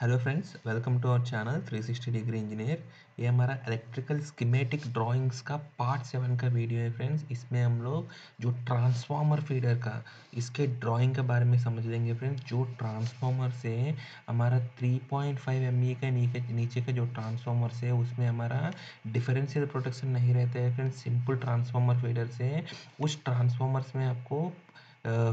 Hello friends, welcome to our channel 360 degree engineer. ये हमारा electrical schematic drawings का part 7 का वीडियो है फ्रेंड्स। इसमें हम लोग जो ट्रांसफार्मर फीडर का इसके ड्राइंग के बारे में समझ लेंगे फ्रेंड्स। जो ट्रांसफार्मर से हमारा 3.5 एमई का नीचे का जो ट्रांसफार्मर से उसमें हमारा डिफरेंशियल प्रोटेक्शन नहीं रहता है फ्रेंड्स। सिंपल ट्रांसफार्मर फीडर से उस ट्रांसफार्मर्स में आपको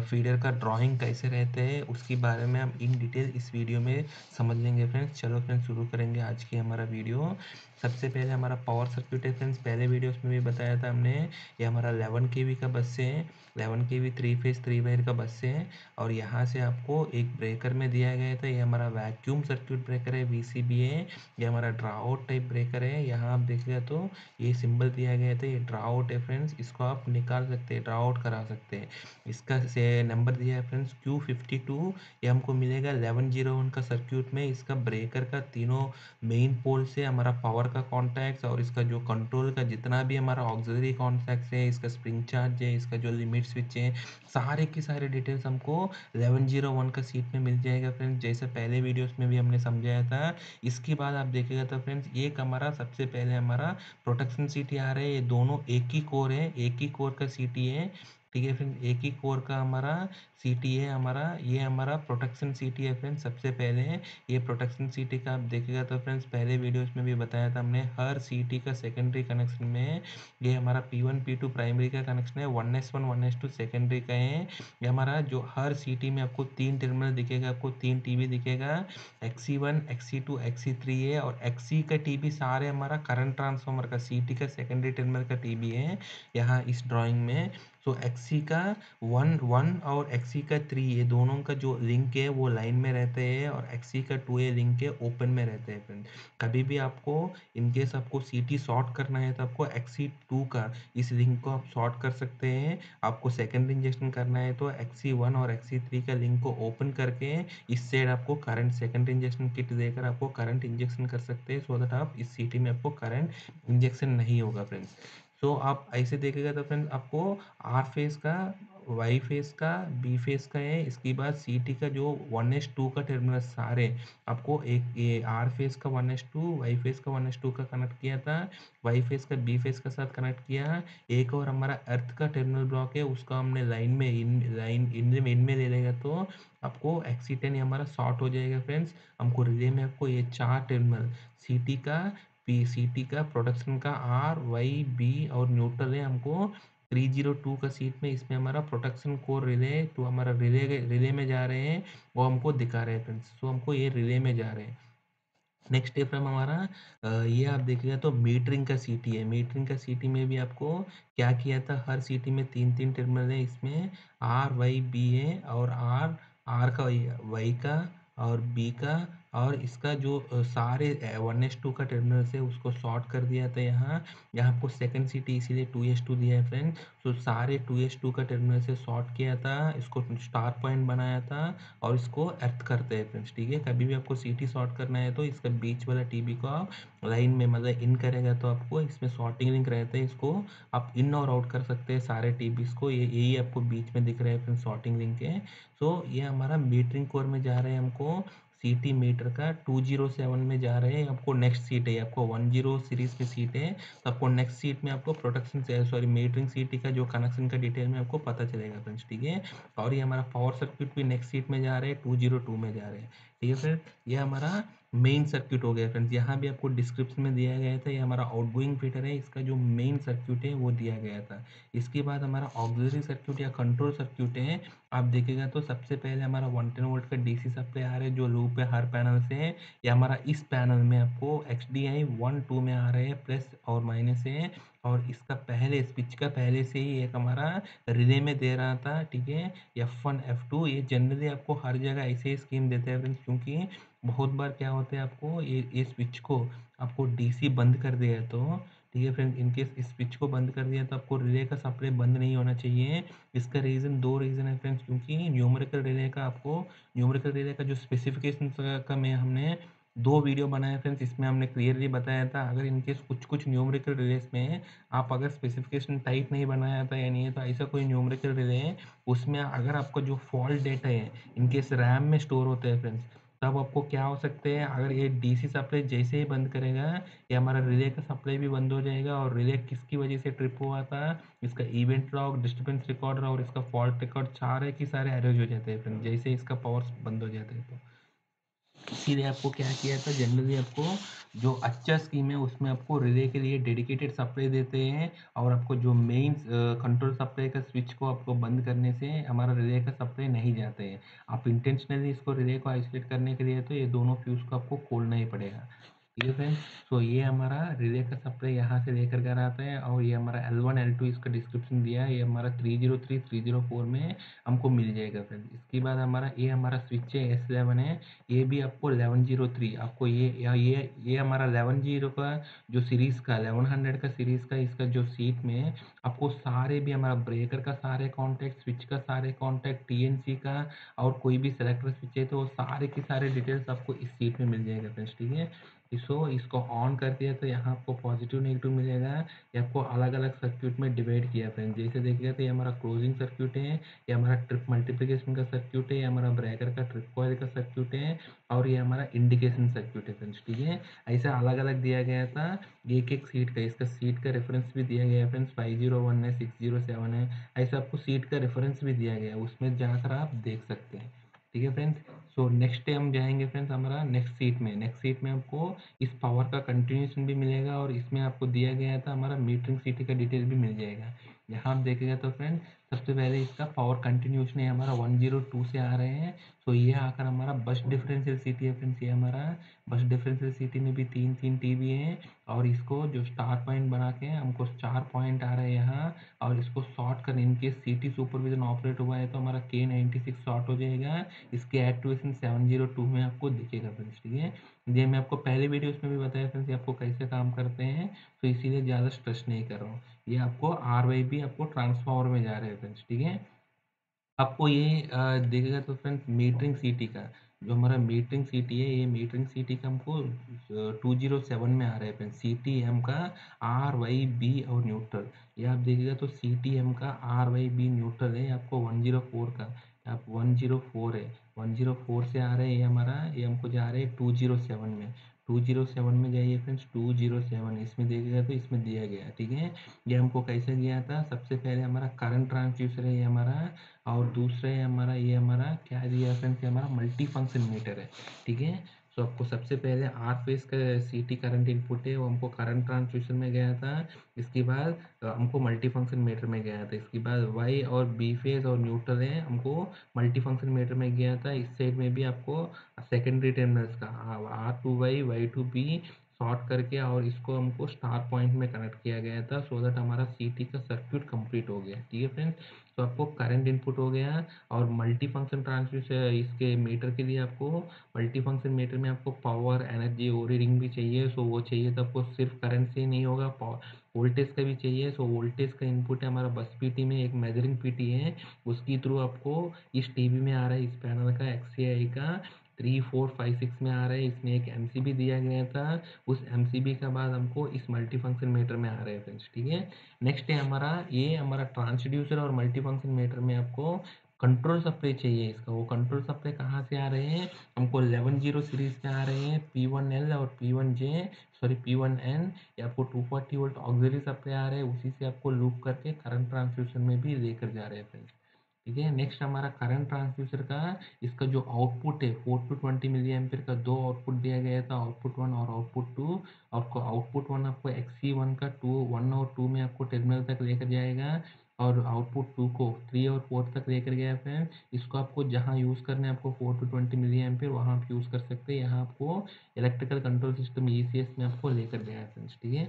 फीडर का ड्राइंग कैसे रहते हैं उसके बारे में हम इन डिटेल इस वीडियो में समझ लेंगे फ्रेंड्स। चलो फ्रेंड्स, शुरू करेंगे आज की हमारा वीडियो। सबसे पहले हमारा पावर सर्किट है फ्रेंड्स। पहले वीडियोस में भी बताया था हमने, ये हमारा 11 केवी का बस से है। 11 केवी 3 फेज 3 वायर का बस से है। और यहाँ से आपको एक ब्रेकर में दिया गया था, ये हमारा वैक्यूम सर्किट ब्रेकर है, VCBA। ये हमारा ड्राउट टाइप ब्रेकर है। यहाँ आप देखिएगा तो ये सिंबल दिया गया था, ये ड्राउट है फ्रेंड्स। इसको आप निकाल सकते हैं, ड्राउट करा सकते हैं। इसका से नंबर दिया है फ्रेंड्स Q52। ये हमको मिलेगा 1101 का सर्क्यूट में। इसका ब्रेकर का तीनों मेन पोल से हमारा पावर का कॉन्टैक्ट्स और इसका जो कंट्रोल का जितना भी हमारा ऑक्सिलरी कॉन्टैक्ट्स है, इसका स्प्रिंग चार्ज है, इसका जो लिमिट स्विच है, सारे की सारे डिटेल्स हमको 1101 का सीट में मिल जाएगा फ्रेंड्स, जैसे पहले वीडियोस में भी हमने समझाया था। इसके बाद आप देखिएगा तो फ्रेंड्स, एक हमारा सबसे पहले हमारा प्रोटेक्शन सीटी आ रहा है। ये दोनों एक ही कोर है, एक ही कोर का सीटी है, ठीक है फ्रेंड। एक ही कोर का हमारा सीटी है हमारा, ये हमारा प्रोटेक्शन सीटी है फ्रेंड्स। सबसे पहले ये प्रोटेक्शन सीटी का आप देखिएगा तो फ्रेंड्स, पहले वीडियोस में भी बताया था हमने, हर सीटी का सेकेंडरी कनेक्शन में ये हमारा P1 P2 प्राइमरी का कनेक्शन है, 1S1 1S2 सेकेंडरी का है। ये हमारा जो हर सीटी में आपको तीन टर्मिनल दिखेगा, आपको तीन टीबी दिखेगा, XC1 XC2 XC3 है। और XC का टीबी सारे हमारा करंट ट्रांसफार्मर का सीटी का सेकेंडरी टर्मिनल का टीबी है यहाँ इस ड्राइंग में। तो XC का 1 और XC का 3, ये दोनों का जो लिंक है वो लाइन में रहते हैं, और XC का 2A लिंक है ओपन में रहते हैं फ्रेंड। कभी भी आपको इनकेस आपको CT शॉर्ट करना है तो आपको XC2 का इस लिंक को आप शॉर्ट कर सकते हैं। आपको सेकेंड इंजेक्शन करना है तो XC1 और XC3 का लिंक को ओपन करके इस साइड आपको करंट सेकेंड इंजेक्शन किट देकर आपको करंट इंजेक्शन कर सकते हैं, सो दैट आप इस CT में आपको करंट इंजेक्शन नहीं होगा फ्रेंड्स। सो आप ऐसे देखेगा तो फ्रेंड्स, आपको आर फेज का, वाई फेज का, बी फेज का है। इसके बाद CT का जो 1S2 का टर्मिनल सारे आपको एक ये आर फेज का 1S2, वाई फेज का 1S2 का कनेक्ट किया था, वाई फेज का बी फेज के साथ कनेक्ट किया। एक और हमारा अर्थ का टर्मिनल ब्लॉक है, उसका हमने लाइन में इन में ले लेगा तो आपको XC10 हमारा शॉर्ट हो जाएगा फ्रेंड्स। हमको रिले में आपको ये चार टर्मिनल CT का, CT का प्रोडक्शन का R, Y, B और न्यूट्रल है हमको 302 का सीट में। इसमें हमारा प्रोटेक्शन कोर रिले तो हमारा रिले में जा रहे हैं, वो हमको दिखा रहे हैं फ्रेंड्स। तो हमको ये रिले में जा रहे हैं। नेक्स्ट स्टेप है हमारा ये आप देखिएगा तो मीटरिंग का सीटी है। मीटरिंग का सीटी में भी आपको क्या किया था, हर सीटी में तीन तीन टर्मिनल है, इसमें R, Y, B है। और आर आर का वाई का और बी का, और इसका जो सारे 1S2 का टर्मिनल है उसको शॉर्ट कर दिया था यहाँ। यहाँ आपको सेकंड सीटी इसीलिए 2S2 दिया है फ्रेंड। तो सारे 2S2 का टर्मिनल से शॉर्ट किया था, इसको स्टार पॉइंट बनाया था और इसको अर्थ करते हैं फ्रेंड्स, ठीक है। कभी भी आपको CT शॉर्ट करना है तो इसका बीच वाला टीबी को आप लाइन में मतलब इन करेगा तो आपको इसमें शॉर्टिंग लिंक रहता है, इसको आप इन और आउट कर सकते हैं सारे टीबीज को। ये यही आपको बीच में दिख रहा है फ्रेंड्स, शॉर्टिंग लिंक है। सो ये हमारा मीटरिंग कोर में जा रहे हैं हमको CT मीटर का 207 में जा रहे हैं। आपको नेक्स्ट सीट है, आपको 10 सीरीज की सीट है, तो आपको नेक्स्ट सीट में आपको प्रोटेक्शन से सॉरी मीटरिंग CT का जो कनेक्शन का डिटेल में आपको पता चलेगा फ्रेंड्स, ठीक है। और ये हमारा पावर सर्किट भी नेक्स्ट सीट में जा रहे हैं, 202 में जा रहे हैं, ठीक है फ्रेंड। ये हमारा मेन सर्किट हो गया फ्रेंड्स। यहाँ भी आपको डिस्क्रिप्शन में दिया गया था, ये हमारा आउटगोइंग फीडर है, इसका जो मेन सर्किट है वो दिया गया था। इसके बाद हमारा ऑक्सिलरी सर्किट या कंट्रोल सर्किट है। आप देखिएगा तो सबसे पहले हमारा 110 वोल्ट का DC सप्लाई आ रहा है जो लूप है हर पैनल से है। ये हमारा इस पैनल में आपको XDI 1 2 में आ रहे हैं, प्लस और माइनस है। और इसका पहले स्विच का पहले से ही एक हमारा रिले में दे रहा था, ठीक है, F1 F2। ये जनरली आपको हर जगह ऐसे ही स्कीम देते हैं फ्रेंड्स, क्योंकि बहुत बार क्या होता है, आपको ये स्विच को आपको DC बंद कर दिया तो, ठीक है फ्रेंड, इनकेस इस स्विच को बंद कर दिया तो आपको रिले का सप्लाई बंद नहीं होना चाहिए। इसका रीज़न दो रीज़न है फ्रेंड्स, क्योंकि न्यूमेरिकल रिले का जो स्पेसिफिकेशन का मैं हमने दो वीडियो बनाए फ्रेंड्स, इसमें हमने क्लियरली बताया था अगर इनकेस कुछ कुछ न्यूमेरिकल रिलेस में आप अगर स्पेसिफिकेशन टाइप नहीं बनाया था या नहीं है, तो ऐसा कोई न्यूमेरिकल रिले है उसमें अगर आपका जो फॉल्ट डेटा है इनकेस रैम में स्टोर होता है फ्रेंड्स, तब आपको क्या हो सकते हैं, अगर ये डीसी सप्लाई जैसे ही बंद करेगा, ये हमारा रिले का सप्लाई भी बंद हो जाएगा। और रिले किसकी वजह से ट्रिप हुआ था, इसका इवेंट लॉग, डिस्टर्बेंस रिकॉर्डर और इसका फॉल्ट रिकॉर्ड सारे के सारे एरेज हो जाते हैं फ्रेंड, जैसे इसका पावर बंद हो जाता है। तो इसीलिए आपको क्या किया था, जनरली आपको जो अच्छा स्कीम है उसमें आपको रिले के लिए डेडिकेटेड सप्लाई देते हैं, और आपको जो मेन कंट्रोल सप्लाई का स्विच को आपको बंद करने से हमारा रिले का सप्लाई नहीं जाते हैं। आप इंटेंशनली इसको रिले को आइसोलेट करने के लिए तो ये दोनों फ्यूज़ को आपको खोलना ही पड़ेगा। ठीक है फ्रेंड्स? सो ये हमारा रिले का सप्लाई यहाँ से लेकर कर आता है, और ये हमारा L1 L2 इसका डिस्क्रिप्शन दिया है, ये हमारा 303 304 में हमको मिल जाएगा फ्रेंड्स। इसके बाद हमारा ये हमारा स्विच है S11 है, ये भी आपको 1103 आपको ये हमारा 11 का जो सीरीज़ का 1100 का सीरीज़ का इसका जो सीट में आपको सारे भी हमारा ब्रेकर का सारे कॉन्टैक्ट, स्विच का सारे कॉन्टैक्ट, टीएनसी का और कोई भी सेलेक्टर स्विच है तो वो सारे के सारे डिटेल्स आपको इस सीट में मिल जाएगा फ्रेंड्स। ठीक है? इसको ऑन कर दिया तो यहाँ आपको पॉजिटिव नेगेटिव मिलेगा। ये आपको अलग अलग सर्क्यूट में डिवाइड किया फ्रेंड्स, जैसे देखिएगा तो ये हमारा क्लोजिंग सर्क्यूट है, ये हमारा ट्रिप मल्टीप्लिकेशन का सर्क्यूट है, ये हमारा ब्रेकर का ट्रिप कॉइल का सर्क्यूट है, और ये हमारा इंडिकेशन सर्क्यूट है फ्रेंड्स। ठीक है? ऐसा अलग अलग दिया गया था एक एक सीट का, इसका सीट का रेफरेंस भी दिया गया है फ्रेंड्स, 501 है, 607 है, ऐसा आपको सीट का रेफरेंस भी दिया गया है, उसमें जाकर आप देख सकते हैं। ठीक है फ्रेंड्स? सो नेक्स्ट डे हम जाएंगे फ्रेंड्स हमारा नेक्स्ट सीट में आपको इस पावर का कंटिन्यूएशन भी मिलेगा, और इसमें आपको दिया गया था हमारा मीटरिंग सिटी का डिटेल भी मिल जाएगा। यहाँ आप देखेगा तो फ्रेंड सबसे पहले इसका पावर कंटिन्यूएशन है हमारा 102 से आ रहे हैं। सो ये आकर हमारा बस डिफरेंशियल सिटी है फ्रेंड्स, ये हमारा बस डिफरेंशियल सिटी में भी तीन तीन टीवी हैं, और इसको जो स्टार पॉइंट बना के हमको 4 पॉइंट आ रहे हैं यहाँ, और इसको शॉर्ट कर इनकेस सिटी सुपरविजन ऑपरेट हुआ है तो हमारा K96 शॉर्ट हो जाएगा। इसके एक्टिवेशन 702 में आपको दिखेगा फ्रेंड्स। ठीक है? ये मैं आपको पहले वीडियोस में भी बताया फ्रेंड्स, ये आपको कैसे काम करते हैं, तो इसीलिए ज़्यादा स्ट्रेस नहीं कर रहा हूँ। ये आपको RYB आपको ट्रांसफार्मर में जा रहे हैं फ्रेंड्स। ठीक है? आपको ये दिखेगा तो फ्रेंड्स मीटरिंग सिटी का, जो हमारा मीटरिंग सिटी है, ये मीटरिंग सिटी का हमको 207 में आ रहा है फ्रेंड्स। CTM का RYB और न्यूट्रल, ये आप देखिएगा तो CTM का RYB न्यूट्रल है, आपको 104 का, आप 104 है, 104 से आ रहे हैं ये हमारा, ये हमको जा रहे हैं 207 में। 207 में जाइए फ्रेंड्स, 207 इसमें देखिएगा तो इसमें दिया गया है। ठीक है? ये हमको कैसे दिया था, सबसे पहले हमारा करंट ट्रांसड्यूसर है ये हमारा, और दूसरा है हमारा ये हमारा क्या दिया फ्रेंड्स, ये हमारा मल्टी फंक्शन मीटर है। ठीक है? सो आपको सबसे पहले आर फेस का सीटी करंट इनपुट है, वो हमको करंट ट्रांसड्यूसर में गया था। इसके बाद हमको मल्टी फंक्शन मीटर में गया था। इसके बाद वाई और बी फेज और न्यूट्रल है, हमको मल्टी फंक्शन मीटर में गया था। इस साइड में भी आपको सेकेंडरी टर्मिनल्स का R2 वाई Y2B शॉर्ट करके और इसको हमको स्टार पॉइंट में कनेक्ट किया गया था, सो दैट हमारा सीटी का सर्क्यूट कंप्लीट हो गया। ठीक है फ्रेंड्स? तो आपको करंट इनपुट हो गया, और मल्टी फंक्शन ट्रांसड्यूसर इसके मीटर के लिए आपको मल्टी फंक्शन मीटर में आपको पावर, एनर्जी और रीडिंग भी चाहिए। सो वो चाहिए तो आपको सिर्फ करंट से ही नहीं होगा, वोल्टेज का भी चाहिए। सो वोल्टेज का इनपुट है हमारा बस पीटी में, एक मेजरिंग पीटी है, उसकी थ्रू आपको इस टीवी में आ रहा है, इस पैनल का XCI का 3456 में आ रहा है। इसमें एक MCB दिया गया था, उस MCB का बाद हमको इस मल्टी फंक्शन मीटर में आ रहे हैं फ्रेंड्स। ठीक है? नेक्स्ट है हमारा ये हमारा ट्रांसड्यूसर और मल्टी फंक्शन मीटर में आपको कंट्रोल सप्लाई चाहिए। इसका वो कंट्रोल सप्लाई कहाँ से आ रहे हैं, हमको 11 सीरीज के आ रहे हैं, P1L और P1N, ये आपको 240 वोल्ट ऑक्सिलरी सप्लाई आ रहे हैं, उसी से आपको लूप करके करंट ट्रांसड्यूसर में भी लेकर जा रहे हैं फ्रेंड्स। ठीक है? नेक्स्ट हमारा करंट ट्रांसड्यूसर का इसका जो आउटपुट है 4 टू 20 मिली एम्पियर का दो आउटपुट दिया गया था, आउटपुट 1 और आउटपुट 2। आपको आउटपुट 1 आपको XC1 का 1 और 2 में आपको टर्मिनल तक लेकर जाएगा, और आउटपुट 2 को 3 और 4 तक लेकर गया फ्रेंड। इसको आपको जहाँ यूज़ करना है आपको 4 टू 20 मिली एम्पियर वहाँ आप यूज़ कर सकते हैं। यहाँ आपको इलेक्ट्रिकल कंट्रोल सिस्टम ECS में आपको लेकर गया है फ्रेंड्स। ठीक है?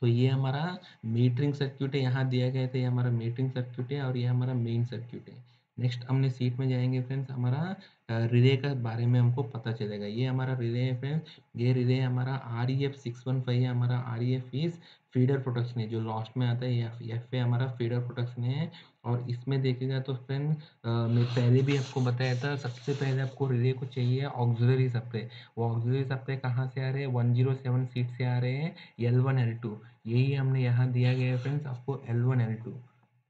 तो ये हमारा मीटरिंग सर्क्यूट है, यहाँ दिया गया था, ये हमारा मीटरिंग सर्क्यूट है, और ये हमारा मेन सर्क्यूट है। नेक्स्ट हमने सीट में जाएंगे फ्रेंड्स, हमारा रिले का बारे में हमको पता चलेगा। ये हमारा रिले है फ्रेंड्स, ये रिले हमारा REF615 है, हमारा REF इज फीडर प्रोटेक्शन है, जो लास्ट में आता है F है हमारा फीडर प्रोटेक्शन है। और इसमें देखेगा तो फ्रेंड मैं पहले भी आपको बताया था, सबसे पहले आपको रिले को चाहिए ऑक्सिलरी सप्लाई। वो ऑक्सिलरी सप्लाई कहाँ से आ रहे हैं, 107 सीट से आ रहे हैं, L1 L2, यही हमने यहाँ दिया गया है फ्रेंड्स आपको L1 L2।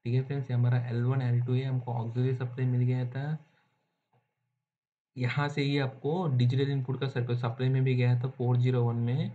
ठीक है फ्रेंड्स? ये हमारा L1 L2 है, हमको ऑक्सिलरी सप्लाई मिल गया था। यहाँ से ये आपको डिजिटल इनपुट का सर्कल सप्लाई में भी गया था 401 में।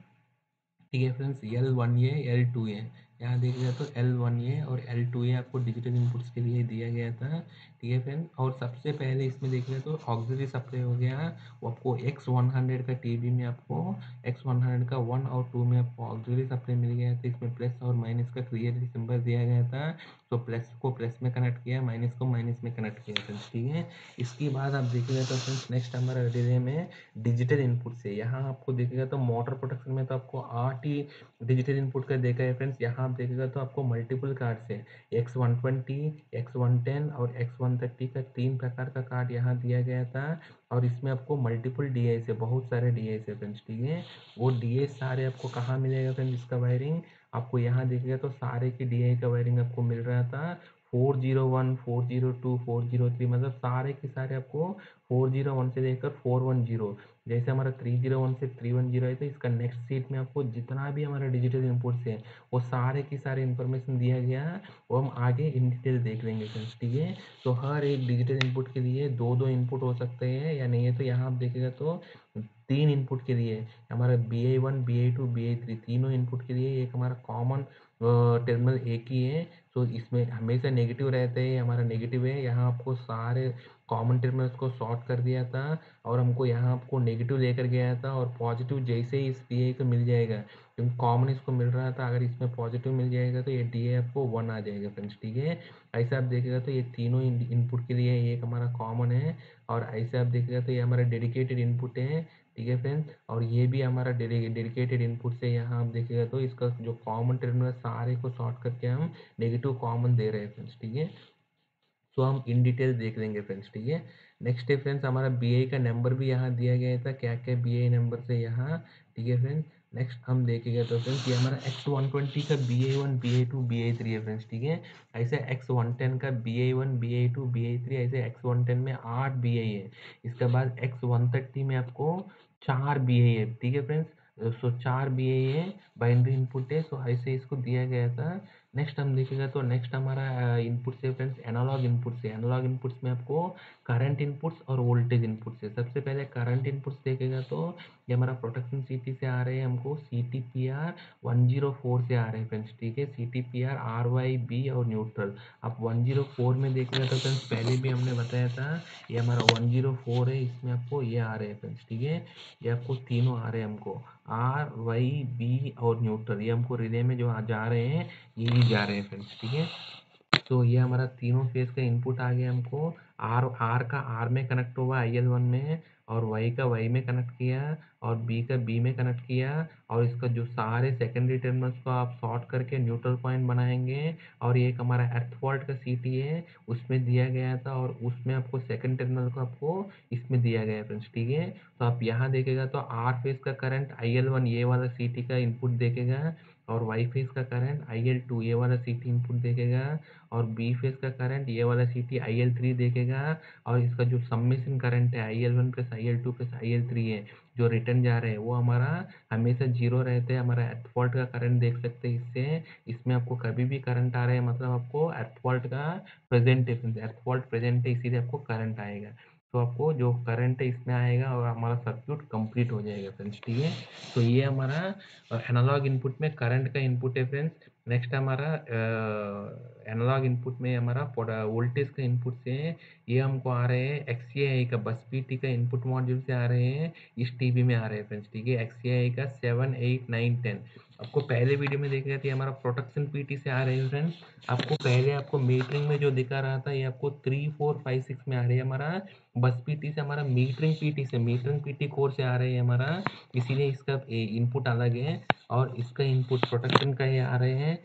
ठीक है फ्रेंड्स, L1A L2A यहाँ देख रहे तो L1A और L2A आपको डिजिटल इनपुट्स के लिए दिया गया था। ठीक है फ्रेंड, और सबसे पहले इसमें देख रहे तो ऑक्सिलरी सप्लाई हो गया, वो आपको X100 का टीबी में आपको X100 का 1 और 2 में आपको ऑक्सिलरी सप्लाई मिल गया था। इसमें प्लस और माइनस का क्लियरली सिंबल दिया गया था। तो प्लस को प्लस में कनेक्ट किया, माइनस को माइनस में कनेक्ट किया फ्रेंड्स। ठीक है, इसके बाद आप देखिएगा तो फ्रेंड्स नेक्स्ट हमारा रिले में डिजिटल इनपुट से यहाँ आपको देखिएगा तो मोटर प्रोडक्शन में तो आपको 8 ही डिजिटल इनपुट का देखा है फ्रेंड्स। यहाँ आप देखिएगा तो आपको मल्टीपल कार्ड्स है, X120, X110 और X130 का 3 प्रकार का कार्ड यहाँ दिया गया था। और इसमें आपको मल्टीपल डी है, बहुत सारे डी है फ्रेंड्स। ठीक है, वो डी सारे आपको कहाँ मिलेगा फ्रेंड्स, इसका वायरिंग आपको यहाँ देखिएगा तो सारे की डी का वायरिंग आपको मिल रहा था। 401, 402, 403 मतलब सारे के सारे आपको 401 से लेकर 410, जैसे हमारा 301 से 310 है तो इसका नेक्स्ट सीट में आपको जितना भी हमारा डिजिटल इनपुट्स है वो सारे की सारे इन्फॉर्मेशन दिया गया है। वो हम आगे इन डिटेल देख लेंगे फ्रेंड्स। ठीक है, तो हर एक डिजिटल इनपुट के लिए दो दो इनपुट हो सकते हैं या नहीं है, तो यहाँ आप देखिएगा तो 3 इनपुट के लिए हमारा BI1, BI2, BI3 तीनों इनपुट के लिए एक हमारा कॉमन टर्मिनल एक ही है। तो इसमें हमेशा नेगेटिव रहते हैं, हमारा नेगेटिव है। यहाँ आपको सारे कॉमन टर्मिनल्स को सॉर्ट कर दिया था और हमको यहाँ आपको नेगेटिव लेकर गया था, और पॉजिटिव जैसे ही इस डी को मिल जाएगा क्योंकि कॉमन इसको मिल रहा था, अगर इसमें पॉजिटिव मिल जाएगा तो ये डी आपको 1 आ जाएगा फ्रेंड्स। ठीक है, ऐसे आप देखिएगा तो ये तीनों इनपुट के लिए एक हमारा कॉमन है, और ऐसे आप देखिएगा तो ये हमारा डेडिकेटेड इनपुट है। ठीक है फ्रेंड्स, और ये भी हमारा डेडिकेटेड इनपुट से यहाँ आप देखिएगा तो इसका जो कॉमन टर्मिनल सारे को शॉर्ट करके हम नेगेटिव कॉमन दे रहे हैं फ्रेंड्स। ठीक है, तो हम इन डिटेल देख लेंगे फ्रेंड्स। ठीक है, नेक्स्ट है फ्रेंड्स हमारा BI का नंबर भी यहाँ दिया गया था, क्या क्या BI नंबर से यहाँ। ठीक है फ्रेंड्स, नेक्स्ट हम देखेंगे तो फ्रेंड्स ये हमारा X120 का BI1, BI2, BI3 है फ्रेंड्स। ठीक है, ऐसे X110 का BI1, BI2, BI3, ऐसे X110 में 8 BI है। इसके बाद X130 में आपको 4 BI है। ठीक है फ्रेंड्स, सो 4 BI है, बाइनरी इनपुट है, सो ऐसे इसको दिया गया था। नेक्स्ट हम देखेंगे तो नेक्स्ट हमारा इनपुट से फ्रेंड्स एनालॉग इनपुट से, एनालॉग इनपुट्स में आपको करंट इनपुट्स और वोल्टेज इनपुट्स है। सबसे पहले करंट इनपुट्स देखेगा तो ये हमारा प्रोटेक्शन सीटी से आ रहे हैं, हमको CTPR 104 से आ रहे हैं फ्रेंड्स। ठीक है, CTPR RYB और न्यूट्रल। आप 104 में देखेगा तो फ्रेंड्स पहले भी हमने बताया था ये हमारा 104 है, इसमें आपको ये आ रहे हैं फ्रेंड्स। ठीक है, ये आपको तीनों आ रहे हैं, हमको RYB और न्यूट्रल, ये हमको रिले में जो जा रहे हैं यही जा रहे हैं फ्रेंड्स। ठीक है, तो ये हमारा तीनों फेज का इनपुट आ गया हमको। आर का आर में कनेक्ट हुआ IL1 में, और वाई का वाई में कनेक्ट किया, और बी का बी में कनेक्ट किया, और इसका जो सारे सेकेंडरी टर्मिनल्स को आप शॉर्ट करके न्यूट्रल पॉइंट बनाएंगे। और ये एक हमारा एर्थ फॉल्ट का सीटी है, उसमें दिया गया था, और उसमें आपको सेकंड टर्मिनल को आपको इसमें दिया गया है फ्रेंड्स। ठीक है, तो आप यहाँ देखेगा तो आर फेज का करंट IL1 ये वाला सीटी का इनपुट देखेगा, और वाई फेज का करंट IL2 ये वाला सीटी इनपुट देखेगा, और बी फेज का करंट ये वाला सीटी IL3 देखेगा। और इसका जो सम्मेशन करंट है IL1 plus IL2 plus IL3 है, जो रिटर्न जा रहे हैं वो हमारा हमेशा जीरो रहते हैं। हमारा एर्थ फॉल्ट का करंट देख सकते हैं इससे, इसमें आपको कभी भी करंट आ रहा है मतलब आपको एर्थ फॉल्ट का प्रेजेंट है, एर्थ फॉल्ट प्रेजेंट है इसीलिए आपको करंट आएगा। तो आपको जो करंट है इसमें आएगा और हमारा सर्क्यूट कंप्लीट हो जाएगा फ्रेंड्स। ठीक है, तो ये हमारा एनालॉग इनपुट में करंट का इनपुट है फ्रेंड्स। नेक्स्ट हमारा एनालॉग इनपुट में हमारा वोल्टेज का इनपुट से ये हमको आ रहे हैं XCI का बस PT का इनपुट मॉड्यूल से आ रहे हैं, इस टीवी में आ रहे हैं फ्रेंड्स। ठीक है, XCI का 7, 8, 9, 10 आपको पहले वीडियो में देख रहे थे हमारा प्रोटेक्शन PT से आ रहे हैं फ्रेंड्स। आपको पहले आपको मीटरिंग में जो दिखा रहा था ये आपको 3, 4, 5, 6 में आ रही है हमारा बस PT से, हमारा मीटरिंग PT से, मीटरिंग PT कोर से आ रहे हैं हमारा, इसीलिए इसका इनपुट अलग है। और इसका इनपुट प्रोटेक्शन का ये आ रहे हैं,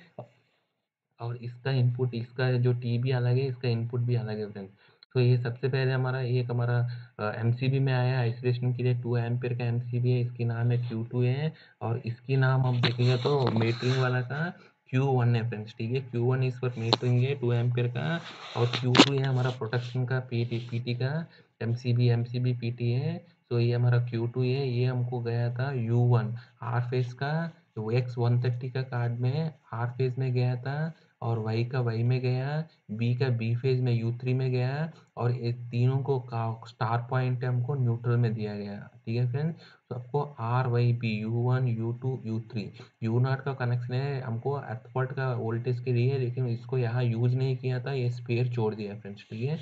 और इसका इनपुट इसका जो टीबी अलग है, इसका इनपुट भी अलग है फ्रेंड्स। तो ये सबसे पहले हमारा एक हमारा MCB में आया आइसोलेशन के लिए 2 एम्पियर का MCB है, इसकी नाम है Q2 है, और इसकी नाम आप देखेंगे तो मीटरिंग वाला का Q1 है फ्रेंड्स। ठीक है, Q1 इस पर मीटरिंग है 2 एम्पियर का, और Q2 है हमारा प्रोटेक्शन का PT का MCB PT है। तो ये हमारा Q2 है, ये हमको गया था U1 हार फेस का, तो X130 का कार्ड में हार फेज में गया था, और वाई का वाई में गया, बी का बी फेज में U3 में गया, और ये तीनों को का स्टार पॉइंट हमको न्यूट्रल में दिया गया। ठीक है फ्रेंड्स, तो आपको R Y B U1 U2 U3 U0 का कनेक्शन है हमको अर्थ फॉल्ट का वोल्टेज के लिए, लेकिन इसको यहाँ यूज नहीं किया था, ये स्पेयर छोड़ दिया फ्रेंड्स। ठीक है,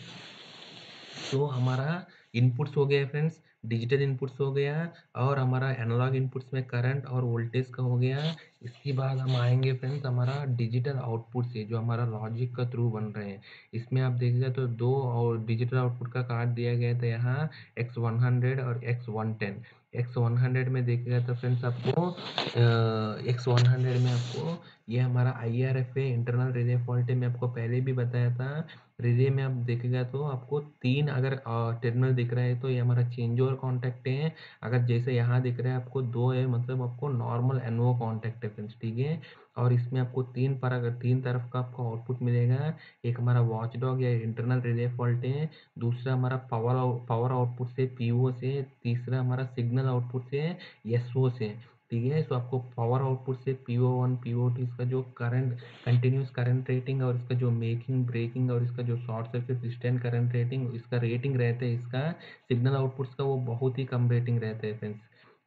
तो हमारा इनपुट्स हो गया फ्रेंड्स, डिजिटल इनपुट्स हो गया, और हमारा एनालॉग इनपुट्स में करंट और वोल्टेज का हो गया। इसके बाद हम आएंगे फ्रेंड्स हमारा डिजिटल आउटपुट से, जो हमारा लॉजिक का थ्रू बन रहे हैं। इसमें आप देखिएगा तो दो और डिजिटल आउटपुट का कार्ड दिया गया था यहाँ, X100 और X110। X100 में देखिएगा तो फ्रेंड्स आपको X100 में आपको ये हमारा IRF है, इंटरनल रिले फॉल्ट है, मैं आपको पहले भी बताया था। रिले में आप देखेगा तो आपको 3 अगर टर्मिनल दिख रहा है तो ये हमारा चेंज ओवर कॉन्टैक्ट है। अगर जैसे यहाँ दिख रहा है आपको 2 है, मतलब आपको नॉर्मल NO कॉन्टैक्ट है फ्रेंड्स। ठीक है, और इसमें आपको 3 तरफ का आपको आउटपुट मिलेगा। एक हमारा वॉचडॉग या इंटरनल रिले फॉल्ट है, दूसरा हमारा पावर आउटपुट से PO से, तीसरा हमारा सिग्नल आउटपुट से SO से। ठीक है, तो आपको पावर आउटपुट से PO1 PO2 इसका जो करंट कंटिन्यूस करंट रेटिंग, और इसका जो मेकिंग ब्रेकिंग, और इसका जो short circuit resistant current rating, इसका रेटिंग रहता है, इसका सिग्नल आउटपुट्स का वो बहुत ही कम रेटिंग रहता है फ्रेंड्स।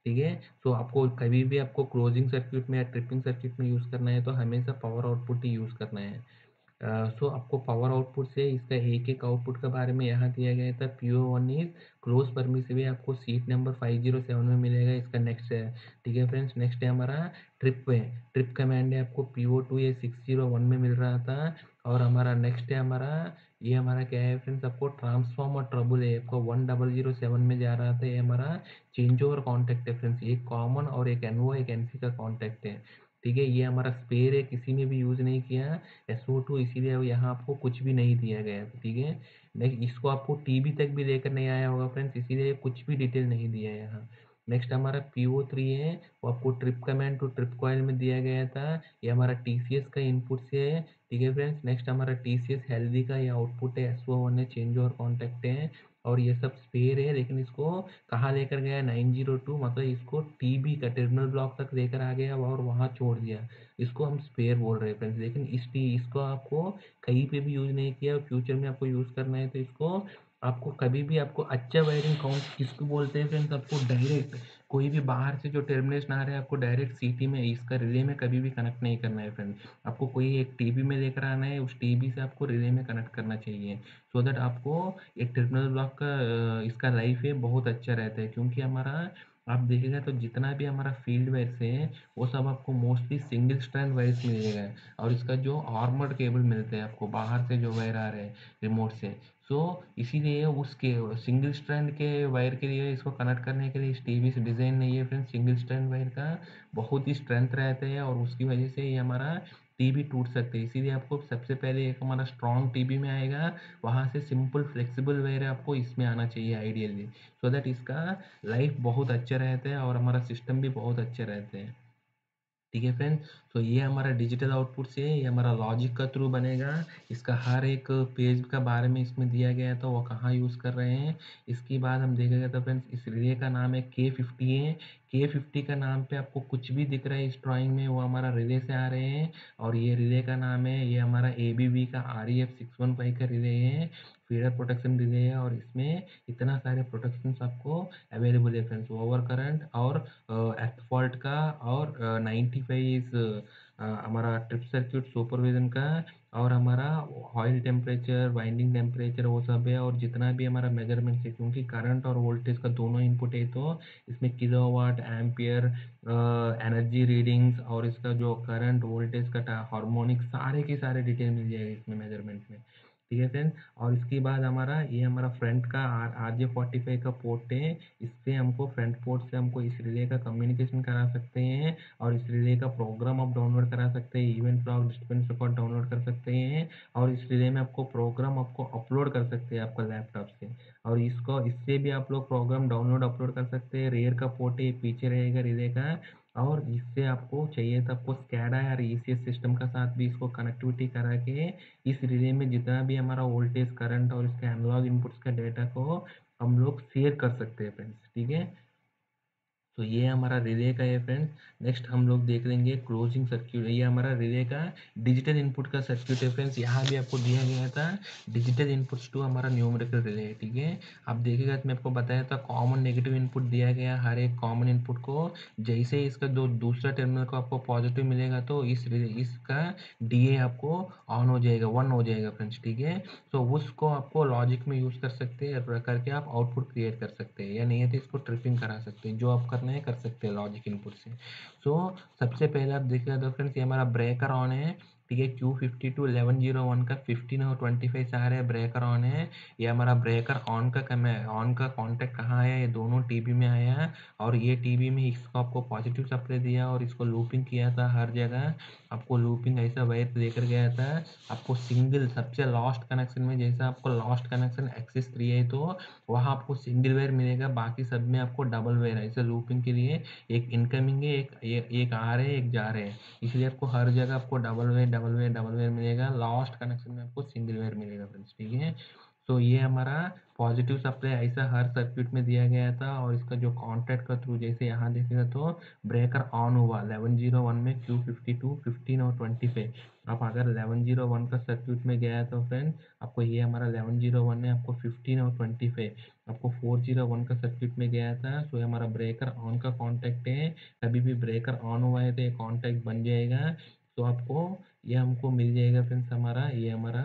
ठीक है, तो आपको कभी भी आपको क्लोजिंग सर्किट में या ट्रिपिंग सर्किट में यूज़ करना है तो हमेशा पावर आउटपुट ही यूज़ करना है। सो आपको पावर आउटपुट से इसका एक-एक आउटपुट के बारे में यहाँ दिया गया था। PO1 इज़ क्लोज परमिसिव है, आपको सीट नंबर 507 में मिलेगा। इसका नेक्स्ट है। ठीक है फ्रेंड्स, नेक्स्ट है हमारा ट्रिप है। ट्रिप कमांड है आपको PO2 ये 601 में मिल रहा था। और हमारा नेक्स्ट है हमारा, ये हमारा क्या है फ्रेंड्स, आपको ट्रांसफॉर्मर ट्रबल है, आपको 1007 में जा रहा था। ये हमारा चेंज ओवर कॉन्टैक्ट है फ्रेंड्स, एक कॉमन और एक NO एक NC का कॉन्टैक्ट है। ठीक है, ये हमारा स्पेयर है, किसी में भी यूज़ नहीं किया। SO2, इसीलिए अब यहाँ आपको कुछ भी नहीं दिया गया है। ठीक है, नेक्स्ट इसको आपको TB तक भी लेकर नहीं आया होगा फ्रेंड्स, इसीलिए कुछ भी डिटेल नहीं दिया है यहाँ। नेक्स्ट हमारा PO3 है, वो आपको trip command to trip coil में दिया गया था। ये हमारा TCS का इनपुट से है। ठीक है फ्रेंड्स, नेक्स्ट हमारा TCS हेल्दी का ये आउटपुट है, SO1 है, चेंज ओवर कॉन्टैक्ट है, और ये सब स्पेयर है। लेकिन इसको कहाँ लेकर गया, 902, मतलब इसको TB का टर्मिनल ब्लॉक तक लेकर आ गया और वहाँ छोड़ दिया। इसको हम स्पेयर बोल रहे हैं फ्रेंड्स, लेकिन इसको आपको कहीं पे भी यूज़ नहीं किया। फ्यूचर में आपको यूज़ करना है तो इसको आपको कभी भी आपको अच्छा वायरिंग काउंट किसको बोलते हैं फ्रेंड्स, आपको डायरेक्ट कोई भी बाहर से जो टर्मिनेशन आ रहा है आपको डायरेक्ट CT में, इसका रिले में कभी भी कनेक्ट नहीं करना है फ्रेंड्स। आपको कोई एक TB में लेकर आना है, उस TB से आपको रिले में कनेक्ट करना चाहिए, सो दैट आपको एक टर्मिनल ब्लॉक का इसका लाइफ है बहुत अच्छा रहता है। क्योंकि हमारा आप देखिएगा तो जितना भी हमारा फील्ड वायर्स है वो सब आपको मोस्टली सिंगल स्ट्रैंड वायर्स मिलेगा। और इसका जो आर्मर्ड केबल मिलते हैं आपको बाहर से जो वायर आ रहे हैं रिमोट से, सो इसीलिए उसके सिंगल स्ट्रैंड के वायर के लिए इसको कनेक्ट करने के लिए इस टीवी से डिज़ाइन नहीं है फ्रेंड्स। सिंगल स्ट्रैंड वायर का बहुत ही स्ट्रेंथ रहता है, और उसकी वजह से ये हमारा टीवी टूट सकते हैं। इसीलिए आपको सबसे पहले एक हमारा स्ट्रॉन्ग टीवी में आएगा, वहाँ से सिंपल फ्लेक्सिबल वायर आपको इसमें आना चाहिए आइडियली, सो दैट इसका लाइफ बहुत अच्छा रहता है और हमारा सिस्टम भी बहुत अच्छे रहते हैं। ठीक है फ्रेंड, तो ये हमारा डिजिटल आउटपुट से ये हमारा लॉजिक का थ्रू बनेगा। इसका हर एक पेज का बारे में इसमें दिया गया था, वो कहाँ यूज़ कर रहे हैं। इसके बाद हम देखेंगे तो फ्रेंड्स इस रिले का नाम है K50 है। K50 का नाम पे आपको कुछ भी दिख रहा है इस ड्राइंग में, वो हमारा रिले से आ रहे हैं। और ये रिले का नाम है, ये हमारा ABB का REF615 का रिले है, फीडर प्रोटेक्शन रिले है। और इसमें इतना सारे प्रोटेक्शंस आपको अवेलेबल है फ्रेंड्स, ओवर करंट और एट फॉल्ट का, और 95 इज हमारा ट्रिप सर्किट सुपरविजन का, और हमारा ऑयल टेम्परेचर वाइंडिंग टेम्परेचर वो सब है। और जितना भी हमारा मेजरमेंट है, क्योंकि करंट और वोल्टेज का दोनों इनपुट है, तो इसमें किलोवाट एम्पियर एनर्जी रीडिंग्स और इसका जो करंट वोल्टेज का हार्मोनिक सारे के सारे डिटेल मिल जाएगा इसमें मेजरमेंट में। ठीक है फ्रेंड, और इसके बाद हमारा ये हमारा फ्रंट का RJ45 का पोर्ट है। इससे हमको फ्रंट पोर्ट से हमको इस रिले का कम्युनिकेशन करा सकते हैं, और इस रिले का प्रोग्राम आप डाउनलोड करा सकते हैं, event log distance record download कर सकते हैं। और इस रिले में आपको प्रोग्राम आपको अपलोड कर सकते हैं आपका लैपटॉप से, और इससे भी आप लोग प्रोग्राम डाउनलोड अपलोड कर सकते हैं। रेयर का पोर्ट है, पीछे रहेगा रिले का। और इससे आपको चाहिए तो आपको स्कैडा या ECS सिस्टम का साथ भी इसको कनेक्टिविटी करा के इस रिले में जितना भी हमारा वोल्टेज करंट और इसके एनालॉग इनपुट्स का डेटा को हम लोग शेयर कर सकते हैं फ्रेंड्स। ठीक है, तो ये हमारा रिले का है फ्रेंड्स। नेक्स्ट हम लोग देख लेंगे क्लोजिंग सर्किट। ये हमारा रिले का डिजिटल इनपुट का सर्किट है फ्रेंड्स। यहाँ भी आपको दिया गया था डिजिटल इनपुट्स टू हमारा न्यूमेरिकल रिले है, ठीक है। आप देखिएगा तो मैं आपको बताया था कॉमन नेगेटिव इनपुट दिया गया हर एक कॉमन इनपुट को। जैसे ही इसका दो दूसरा टर्मिनल को आपको पॉजिटिव मिलेगा तो इसका डी आपको ऑन हो जाएगा, 1 हो जाएगा फ्रेंड्स, ठीक है। तो उसको आपको लॉजिक में यूज़ कर सकते हैं, करके आप आउटपुट क्रिएट कर सकते हैं, या नहीं है तो इसको ट्रिपिंग करा सकते हैं। जो आप करना है कर सकते हैं लॉजिक इनपुट से। सो सबसे पहले आप देखिएगा तो फ्रेंड्स ये हमारा ब्रेकर ऑन है, ठीक है। Q52 1101 का 15 और 25 से आ रहा है, ब्रेकर ऑन है। ये हमारा ब्रेकर ऑन का कॉन्टेक्ट कहाँ आया, ये दोनों टीबी में आया है। और ये टीबी में इसको आपको पॉजिटिव सप्लाई दिया और इसको लूपिंग किया था हर जगह। आपको लूपिंग ऐसा वायर लेकर गया था। आपको सिंगल सबसे लास्ट कनेक्शन में, जैसा आपको लास्ट कनेक्शन एक्सिस 3 है तो वहाँ आपको सिंगल वायर मिलेगा, बाकी सब में आपको डबल वायर है। ऐसे लूपिंग के लिए एक इनकमिंग है, एक आ रहे है, एक जा रहे हैं। इसलिए आपको हर जगह आपको double wire double wire double wire मिलेगा। लास्ट कनेक्शन में आपको सिंगल वायर मिलेगा फ्रेंड्स, ठीक है। तो ये हमारा पॉजिटिव सप्लाई ऐसा हर सर्किट में दिया गया था। और इसका जो कॉन्टैक्ट का थ्रू जैसे यहाँ देखेगा तो ब्रेकर ऑन हुआ 1101 में Q52 15 और 25। आप अगर 1101 का सर्किट में गया तो फ्रेंड आपको ये हमारा 1101 में आपको 15 और 25, आपको 401 का सर्किट में गया था। तो ये हमारा ब्रेकर ऑन का कॉन्टैक्ट है। कभी भी ब्रेकर ऑन हुआ है तो ये कॉन्टैक्ट बन जाएगा। तो आपको ये हमको मिल जाएगा फ्रेंड्स, हमारा ये हमारा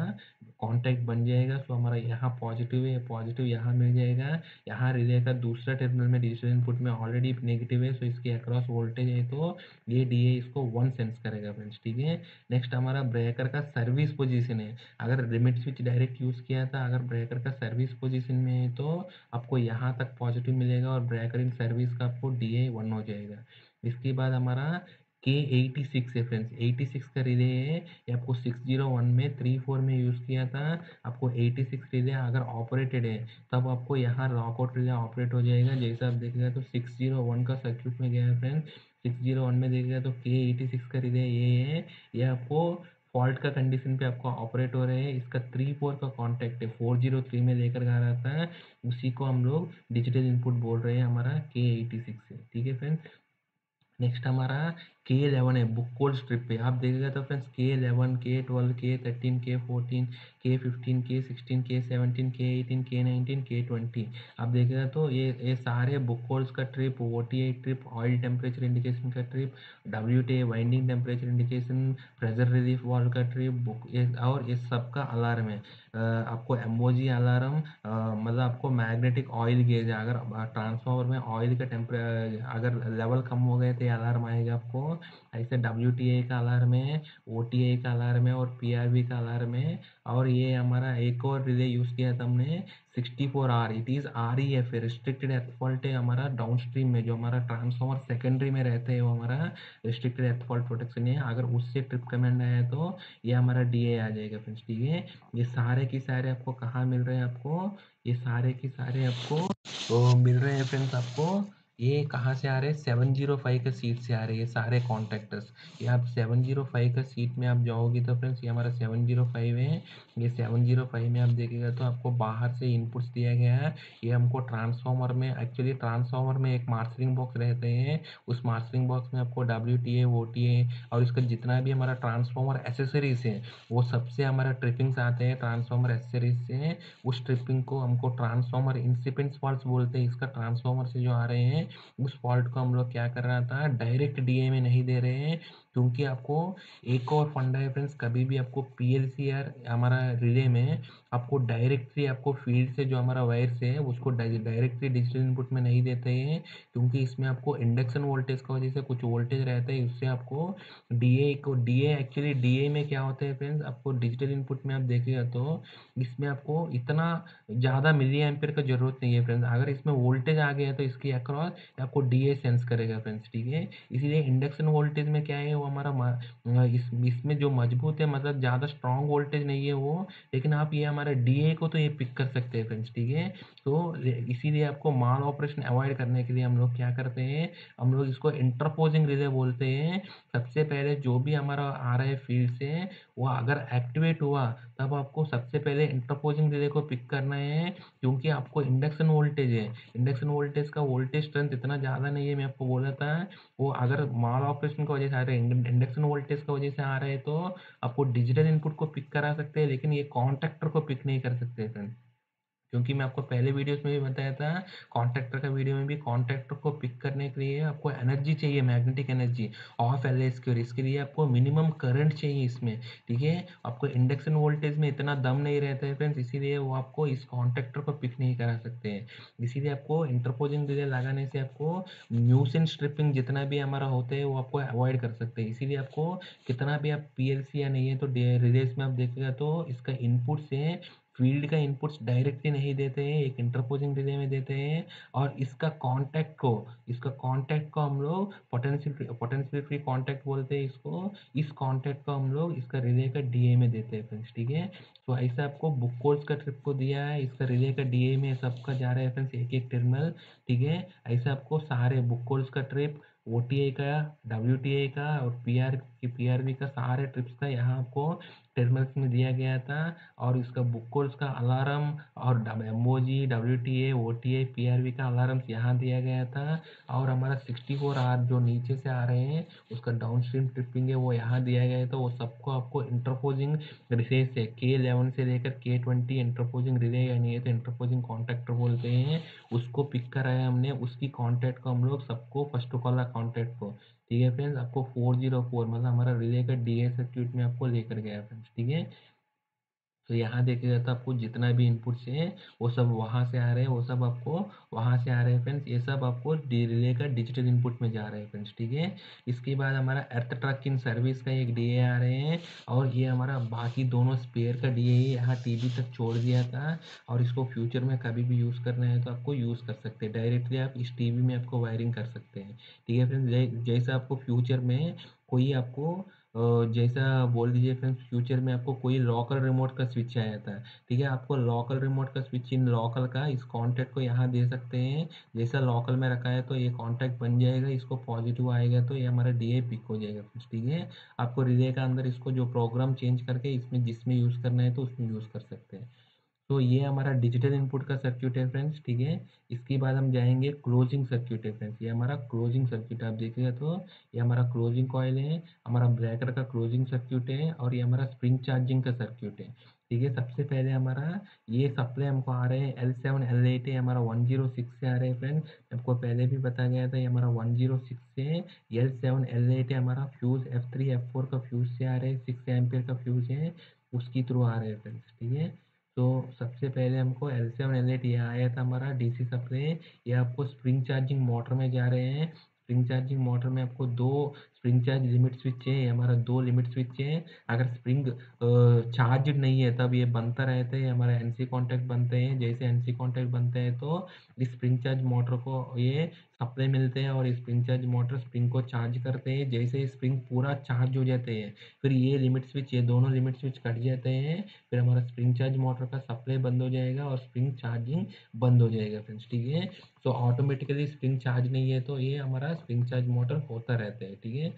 कॉन्टैक्ट बन जाएगा। तो हमारा यहाँ पॉजिटिव है, पॉजिटिव यहाँ मिल जाएगा। यहाँ रिले का दूसरा टर्मिनल में डिजिटल इनपुट में ऑलरेडी नेगेटिव है, सो इसके अक्रॉस वोल्टेज है तो ये डी ए इसको 1 सेंस करेगा फ्रेंड्स, ठीक है। नेक्स्ट हमारा ब्रेकर का सर्विस पोजीशन है। अगर लिमिट स्विच डायरेक्ट यूज़ किया था, अगर ब्रेकर का सर्विस पोजीशन में है तो आपको यहाँ तक पॉजिटिव मिलेगा और ब्रेकर इन सर्विस का आपको डी ए 1 हो जाएगा। इसके बाद हमारा K86 है फ्रेंड्स, 86 का रिले है। ये आपको 601 में 34 में यूज़ किया था। आपको 86 रिले अगर ऑपरेटेड है तब आपको यहाँ लॉकआउट रिले ऑपरेट हो जाएगा। जैसा आप देखिएगा तो 601 का सर्किट में गया है फ्रेंड्स। 601 में देखिएगा तो K86 का रिले ये है। ये आपको फॉल्ट का कंडीशन पे आपको ऑपरेट हो रहे हैं। इसका 3-4 का कॉन्टैक्ट है, 403 में लेकर जा रहा था। उसी को हम लोग डिजिटल इनपुट बोल रहे हैं हमारा K86 से, ठीक है फ्रेंड्स। नेक्स्ट हमारा K11 है, बुक कोल्ड स्ट्रिप पे आप देखिएगा तो friends K11 K12 K13 K14 K15 K16 K17 K18 K19 K20 आप देखिएगा तो ये सारे बुक कोल्स का trip, OTA trip, oil temperature indication का trip, WTA winding temperature indication, pressure relief valve का ट्रिप, बुक ये और ये सबका अलार्म है। आपको एमओजी अलार्म, मतलब आपको मैग्नेटिक ऑयल गेज है। अगर ट्रांसफार्मर में ऑयल का अगर लेवल कम हो गए तो ये अलार्म आएगा आपको। ऐसे WTA का अलार्म है, OTA का अलार्म है और PRV का अलार्म है। और ये हमारा एक और रिले यूज़ किया था हमने 64R, इट इज़ REF है, रिस्ट्रिक्टेड एर्थ फॉल्ट है हमारा डाउन स्ट्रीम में। जो हमारा ट्रांसफार्मर सेकेंडरी में रहते हैं वो हमारा रिस्ट्रिक्टेड एर्थ फॉल्ट प्रोटेक्शन है। अगर उससे ट्रिप कमांड आया तो ये हमारा DA आ जाएगा फ्रेंड्स, ठीक है। ये सारे के सारे आपको कहाँ मिल रहे हैं, आपको ये सारे के सारे आपको तो मिल रहे हैं फ्रेंड्स आपको। ये कहाँ से आ रहे हैं, 705 का सीट से आ रहे हैं ये सारे कॉन्ट्रैक्टर्स। ये आप 705 का सीट में आप जाओगे तो फ्रेंड्स ये हमारा 705 है। ये 705 में आप देखिएगा तो आपको बाहर से इनपुट्स दिया गया है। ये हमको ट्रांसफार्मर में, एक्चुअली ट्रांसफार्मर में एक मार्सरिंग बॉक्स रहते हैं। उस मार्सरिंग बॉक्स में आपको WTA OTA और इसका जितना भी हमारा ट्रांसफार्मर एसेसरीज है वो सबसे हमारा ट्रिपिंग्स आते हैं ट्रांसफार्मर एसेसरीज से। उस ट्रिपिंग को हमको ट्रांसफार्मर इंसिपेंट फॉल्ट्स बोलते हैं। इसका ट्रांसफार्मर से जो आ रहे हैं उस फॉल्ट को हम लोग क्या कर रहा था, डायरेक्ट डीए में नहीं दे रहे हैं। क्योंकि आपको एक और फंडा है फ्रेंड्स, कभी भी आपको पीएलसी या हमारा रिले में आपको डायरेक्टली आपको फील्ड से जो हमारा वायर से है उसको डायरेक्टली डिजिटल इनपुट में नहीं देते हैं। क्योंकि इसमें आपको इंडक्शन वोल्टेज का वजह से कुछ वोल्टेज रहता है, उससे आपको डीए एक्चुअली डीए में क्या होता है फ्रेंड्स, आपको डिजिटल इनपुट में आप देखिएगा तो इसमें आपको इतना ज़्यादा मिली एम्पेयर का ज़रूरत नहीं है फ्रेंड्स। अगर इसमें वोल्टेज आ गया तो इसके अक्रॉस आपको डीए सेंस करेगा फ्रेंड्स, ठीक है। इसीलिए इंडक्शन वोल्टेज में क्या है वो हमारा इसमें जो मजबूत है, मतलब ज़्यादा स्ट्रॉन्ग वोल्टेज नहीं है वो। लेकिन आप ये हमारे डीए को तो ये पिक कर सकते हैं फ्रेंड्स, ठीक है। तो इसीलिए आपको माल ऑपरेशन अवॉइड करने के लिए हम लोग क्या करते हैं, हम लोग इसको इंटरपोजिंग रिले बोलते हैं। सबसे पहले जो भी हमारा आ रहा है फील्ड से वो अगर एक्टिवेट हुआ तब आपको सबसे पहले इंटरपोजिंग रिले को पिक करना है। क्योंकि आपको इंडक्शन वोल्टेज है, इंडक्शन वोल्टेज का वोल्टेज स्ट्रेंथ फ्रेंड्स इतना ज़्यादा नहीं है, मैं आपको बोला था। वो अगर माल ऑपरेशन की वजह से आ रहे हैं, इंडक्शन वोल्टेज की वजह से आ रहे हैं, तो आपको डिजिटल इनपुट को पिक करा सकते हैं, लेकिन ये कॉन्टैक्टर को पिक नहीं कर सकते फ्रेंड्स। क्योंकि मैं आपको पहले वीडियोस में भी बताया था, कॉन्टैक्टर का वीडियो में भी, कॉन्टैक्टर को पिक करने के लिए आपको एनर्जी चाहिए, मैग्नेटिक एनर्जी ऑफ एलएस की, और इसके लिए आपको मिनिमम करंट चाहिए इसमें, ठीक है। आपको इंडक्शन वोल्टेज में इतना दम नहीं रहता है फ्रेंड्स, इसीलिए वो आपको इस कॉन्टैक्टर को पिक नहीं करा सकते हैं। इसीलिए आपको इंटरपोजिंग रिले लगाने से आपको न्यूसेंस स्ट्रिपिंग जितना भी हमारा होता है वो आपको अवॉइड कर सकते हैं। इसीलिए आपको कितना भी आप पीएलसी या नहीं है तो रिलेज में आप देखिएगा तो इसका इनपुट से फील्ड का इनपुट्स डायरेक्टली नहीं देते हैं, एक इंटरपोजिंग रिले में देते हैं। और इसका कॉन्टैक्ट को हम लोग पोटेंशियल फ्री कॉन्टैक्ट बोलते हैं इसको। इस कॉन्टैक्ट को हम लोग इसका रिले का डीए में देते हैं फ्रेंड्स, ठीक है। तो ऐसा आपको बुक कोर्स का ट्रिप को दिया है, इसका रिले का डीए में सबका जा रहा है फ्रेंड्स एक एक टर्मिनल, ठीक है। ऐसा आपको सारे बुक कोर्स का ट्रिप, ओटीए का, डब्ल्यूटीए का और पीआरवी का सारे ट्रिप्स का यहाँ आपको टर्मिनल्स में दिया गया था। और इसका बुक कोर्स का अलार्म और एमओजी, डब्ल्यूटीए, ओटीए, पीआरवी का अलार्म्स यहाँ दिया गया था। और हमारा 64 आर जो नीचे से आ रहे हैं उसका डाउनस्ट्रीम ट्रिपिंग है वो यहाँ दिया गया है। तो वो सबको आपको इंटरपोजिंग रिले से K11 से लेकर K20 इंटरपोजिंग रिले, यानी ये तो इंटरपोजिंग कॉन्टैक्टर बोलते हैं, उसको पिक कराया हमने। उसकी कॉन्टैक्ट को हम लोग सबको फर्स्ट वाला कॉन्टैक्ट को, ठीक है फ्रेंड्स, आपको 404 मतलब हमारा रिले का डीए सर्किट में आपको लेकर गया फ्रेंड्स, ठीक है। तो यहाँ देखिएगा तो आपको जितना भी इनपुट्स है वो सब वहाँ से आ रहे हैं, वो सब आपको वहाँ से आ रहे हैं फ्रेंड्स। ये सब आपको रिले का डिजिटल इनपुट में जा रहे हैं फ्रेंड्स, ठीक है। इसके बाद हमारा अर्थ ट्रक इन सर्विस का एक डीए आ रहे हैं। और ये हमारा बाकी दोनों स्पेयर का डीए यहाँ टीवी तक छोड़ दिया था। और इसको फ्यूचर में कभी भी यूज़ करना है तो आपको यूज़ कर सकते हैं, डायरेक्टली आप इस टीवी में आपको वायरिंग कर सकते हैं, ठीक है फ्रेंड्स। जैसे आपको फ्यूचर में कोई आपको जैसा बोल दीजिए फ्रेंड्स, फ्यूचर में आपको कोई लोकल रिमोट का स्विच आया था, ठीक है। आपको लोकल रिमोट का स्विच इन लोकल का इस कॉन्टैक्ट को यहाँ दे सकते हैं। जैसा लोकल में रखा है तो ये कॉन्टैक्ट बन जाएगा, इसको पॉजिटिव आएगा तो ये हमारा डीए पिक हो जाएगा फ्रेंड्स, ठीक है। आपको रिले का अंदर इसको जो प्रोग्राम चेंज करके इसमें जिसमें यूज़ करना है तो उसमें यूज़ कर सकते हैं। तो ये हमारा डिजिटल इनपुट का सर्किट है फ्रेंड्स, ठीक है। इसके बाद हम जाएंगे क्लोजिंग सर्किट है फ्रेंड्स। ये हमारा क्लोजिंग सर्किट आप देखिएगा तो ये हमारा क्लोजिंग कॉइल है, हमारा ब्रेकर का क्लोजिंग सर्किट है, और ये हमारा स्प्रिंग चार्जिंग का सर्किट है, ठीक है। सबसे पहले हमारा ये सप्लाई हमको आ रहे हैं L7 L8 है, हमारा 106 से आ रहे हैं फ्रेंड्स। आपको पहले भी बताया गया था ये हमारा 106 से L7 L8 है, हमारा फ्यूज़ F3 F4 का फ्यूज़ से आ रहे हैं, 6 एम्पियर का फ्यूज़ है, उसकी थ्रू आ रहे हैं फ्रेंड्स, ठीक है। तो सबसे पहले हमको L7 L8 ये आया था हमारा डीसी सप्लाई। ये आपको स्प्रिंग चार्जिंग मोटर में जा रहे हैं। स्प्रिंग चार्जिंग मोटर में आपको दो स्प्रिंग चार्ज लिमिट स्विच है, ये हमारा दो लिमिट स्विच है। अगर स्प्रिंग चार्ज नहीं है तब ये बनता रहता है, हमारे एनसी कॉन्टैक्ट बनते हैं। जैसे एनसी कॉन्टैक्ट बनते हैं तो इस स्प्रिंग चार्ज मोटर को ये सप्लाई मिलते हैं, और स्प्रिंग चार्ज मोटर स्प्रिंग को चार्ज करते हैं। जैसे स्प्रिंग पूरा चार्ज हो जाते हैं फिर ये लिमिट स्विच, ये दोनों लिमिट स्विच कट जाते हैं, फिर हमारा स्प्रिंग चार्ज मोटर का सप्लाई बंद हो जाएगा और स्प्रिंग चार्जिंग बंद हो जाएगा फ्रेंड्स, ठीक है। तो ऑटोमेटिकली स्प्रिंग चार्ज नहीं है तो ये हमारा स्प्रिंग चार्ज मोटर होता रहता है, ठीक है।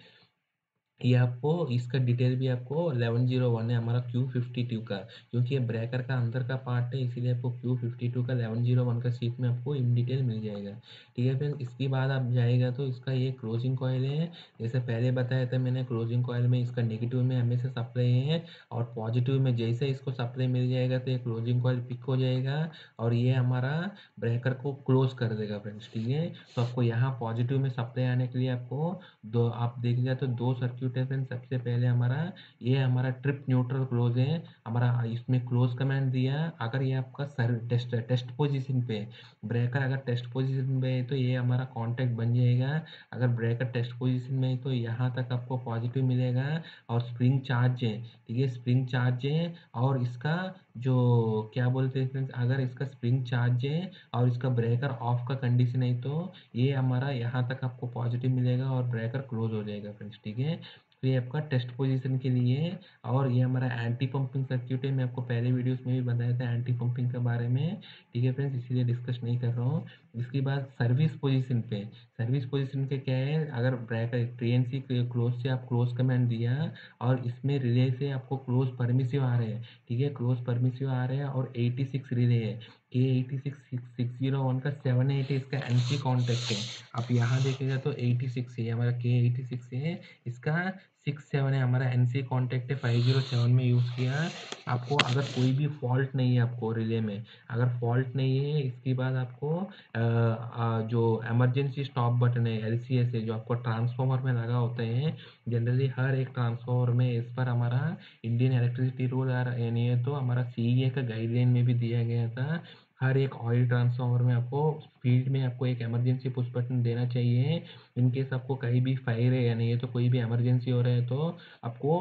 ये आपको इसका डिटेल भी आपको 1101 है हमारा Q52 का, क्योंकि ये ब्रेकर का अंदर का पार्ट है, इसीलिए आपको Q52 का 1101 का शीट में आपको इन डिटेल मिल जाएगा, ठीक है फ्रेंड्स। इसके बाद आप जाएगा तो इसका ये क्लोजिंग कॉइल है। जैसे पहले बताया था मैंने, क्लोजिंग कॉइल में इसका नेगेटिव में हमेशा सप्लाई है, और पॉजिटिव में जैसे इसको सप्लाई मिल जाएगा तो ये क्लोजिंग कॉइल पिक हो जाएगा, और ये हमारा ब्रेकर को क्लोज कर देगा फ्रेंड्स, ठीक है। तो आपको यहाँ पॉजिटिव में सप्लाई आने के लिए आपको दो, आप देखिएगा तो दो सर्किट है फ्रेंड्स। सबसे पहले हमारा ये हमारा ट्रिप न्यूट्रल क्लोज है, हमारा इसमें क्लोज कमांड दिया। अगर ये आपका सर टेस्ट पोजीशन पे, ब्रेकर अगर टेस्ट पोजीशन पे है तो ये हमारा कॉन्टैक्ट बन जाएगा। अगर ब्रेकर टेस्ट पोजीशन में है तो यहाँ तक आपको पॉजिटिव मिलेगा, और स्प्रिंग चार्ज है, ठीक है, स्प्रिंग चार्ज है। और इसका जो क्या बोलते हैं फ्रेंड्स, अगर इसका स्प्रिंग चार्ज है और इसका ब्रेकर ऑफ का कंडीशन है तो ये हमारा यहाँ तक आपको पॉजिटिव मिलेगा और ब्रेकर क्लोज हो जाएगा फ्रेंड्स, ठीक है। तो ये आपका टेस्ट पोजीशन के लिए। और ये हमारा एंटी पंपिंग सर्किट है, मैं आपको पहले वीडियोस में भी बताया था एंटी पंपिंग के बारे में, ठीक है फ्रेंड्स, इसीलिए डिस्कस नहीं कर रहा हूँ। इसके बाद सर्विस पोजीशन पे, सर्विस पोजीशन के क्या है, अगर ब्रेकर TNC क्लोज से आप क्लोज कमांड दिया और इसमें रिले से आपको क्लोज परमिसिव आ रहे हैं, ठीक है, क्लोज परमिसिव आ रहे हैं और 86 रिले है, K86 601 का 780 इसका एनसी कॉन्टैक्ट है। आप यहाँ देखेगा तो 86 है, ये हमारा K86 है, इसका 67 है, हमारा एनसी कॉन्टैक्ट है, 507 में यूज़ किया है। आपको अगर कोई भी फॉल्ट नहीं है आपको रिले में, अगर फॉल्ट नहीं है, इसके बाद आपको जो इमरजेंसी स्टॉप बटन है, एलसीएस है, जो आपको ट्रांसफार्मर में लगा होते हैं, जनरली हर एक ट्रांसफार्मर में इस पर हमारा इंडियन इलेक्ट्रिसिटी रूल यानी है तो हमारा सीईए का गाइडलाइन में भी दिया गया था। हर एक ऑयल ट्रांसफार्मर में आपको फील्ड में आपको एक इमरजेंसी पुश बटन देना चाहिए। इन केस आपको कहीं भी फायर है यानी ये तो कोई भी इमरजेंसी हो रहा है तो आपको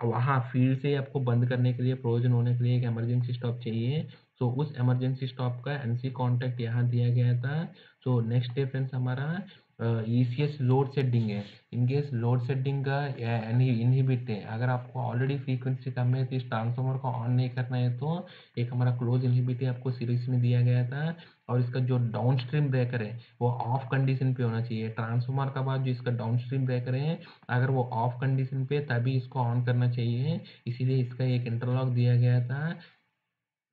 वहाँ फील्ड से आपको बंद करने के लिए, प्रोविजन होने के लिए एक इमरजेंसी स्टॉप चाहिए। सो उस इमरजेंसी स्टॉप का एनसी कॉन्टैक्ट यहाँ दिया गया था। सो नेक्स्ट डे फ्रेंड्स हमारा ईसीएस लोड सेटिंग है। इन केस लोड सेटिंग का इनहिबिट है, अगर आपको ऑलरेडी फ्रीक्वेंसी कम है तो इस ट्रांसफार्मर को ऑन नहीं करना है तो एक हमारा क्लोज इनहिबिट आपको सीरीज में दिया गया था। और इसका जो डाउन स्ट्रीम ब्रेकर है वो ऑफ कंडीशन पे होना चाहिए। ट्रांसफार्मर का बाद जो इसका डाउन स्ट्रीम ब्रेकर है, अगर वो ऑफ कंडीशन पे तभी इसको ऑन करना चाहिए, इसीलिए इसका एक इंटरलॉक दिया गया था।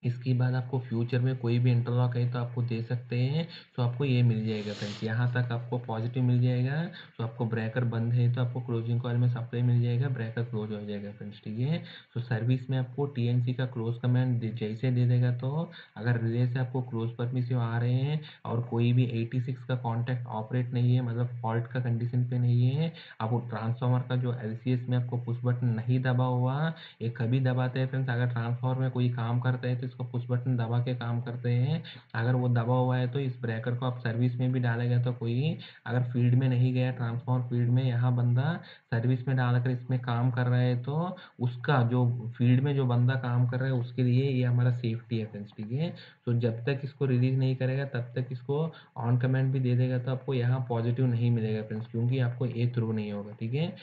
इसके बाद आपको फ्यूचर में कोई भी इंटरलॉक है तो आपको दे सकते हैं, तो आपको ये मिल जाएगा फ्रेंड्स, यहाँ तक आपको पॉजिटिव मिल जाएगा। तो आपको ब्रेकर बंद है तो आपको क्लोजिंग कॉइल में सप्लाई मिल जाएगा, ब्रेकर क्लोज हो जाएगा फ्रेंड्स, ठीक है। तो सर्विस में आपको टीएनसी का क्लोज कमांड जैसे दे देगा, तो अगर रिले से आपको क्लोज परमिसिव आ रहे हैं और कोई भी 86 का कॉन्टैक्ट ऑपरेट नहीं है, मतलब फॉल्ट का कंडीशन पे नहीं है, आपको ट्रांसफार्मर का जो एलसीएस में आपको पुश बटन नहीं दबा हुआ, ये कभी दबाते हैं फ्रेंड्स अगर ट्रांसफार्मर में कोई काम करता है तो इसको पुश बटन दबा के काम करते हैं। अगर वो दबा हुआ है तो इस ब्रेकर को आप सर्विस में भी डालेगा तो कोई, अगर फील्ड में नहीं गया ट्रांसफार्मर फील्ड में, यहाँ बंदा सर्विस में डालकर इसमें काम कर रहा है तो उसका जो फील्ड में जो बंदा काम कर रहा है उसके लिए ये हमारा सेफ्टी है फ्रेंड्स, ठीक है। तो जब तक इसको रिलीज नहीं करेगा तब तक इसको ऑन कमांड भी दे देगा तो आपको यहाँ पॉजिटिव नहीं मिलेगा फ्रेंड्स, क्योंकि आपको ए थ्रू नहीं होगा, ठीक है।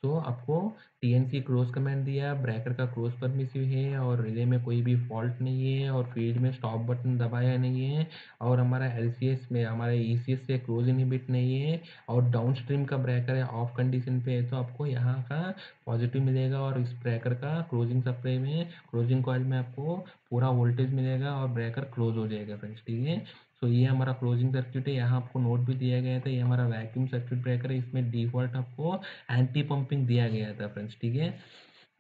तो आपको टीएनसी क्लोज कमांड दिया, ब्रेकर का क्लोज परमिसिव है और रिले में कोई भी फॉल्ट नहीं है और फील्ड में स्टॉप बटन दबाया नहीं है और हमारा एलसीएस में हमारे ईसीएस से क्लोज इनहिबिट नहीं है और डाउन स्ट्रीम का ब्रेकर है ऑफ कंडीशन पे है, तो आपको यहाँ का पॉजिटिव मिलेगा और इस ब्रेकर का क्लोजिंग सप्लाई में, क्लोजिंग कॉइल में आपको पूरा वोल्टेज मिलेगा और ब्रेकर क्लोज हो जाएगा फ्रेंड्स, ठीक है। तो ये हमारा क्लोजिंग सर्किट है, यहाँ आपको नोट भी दिया गया था, ये हमारा वैक्यूम सर्किट ब्रेकर है, इसमें डिफॉल्ट आपको एंटी पंपिंग दिया गया था फ्रेंड्स, ठीक है।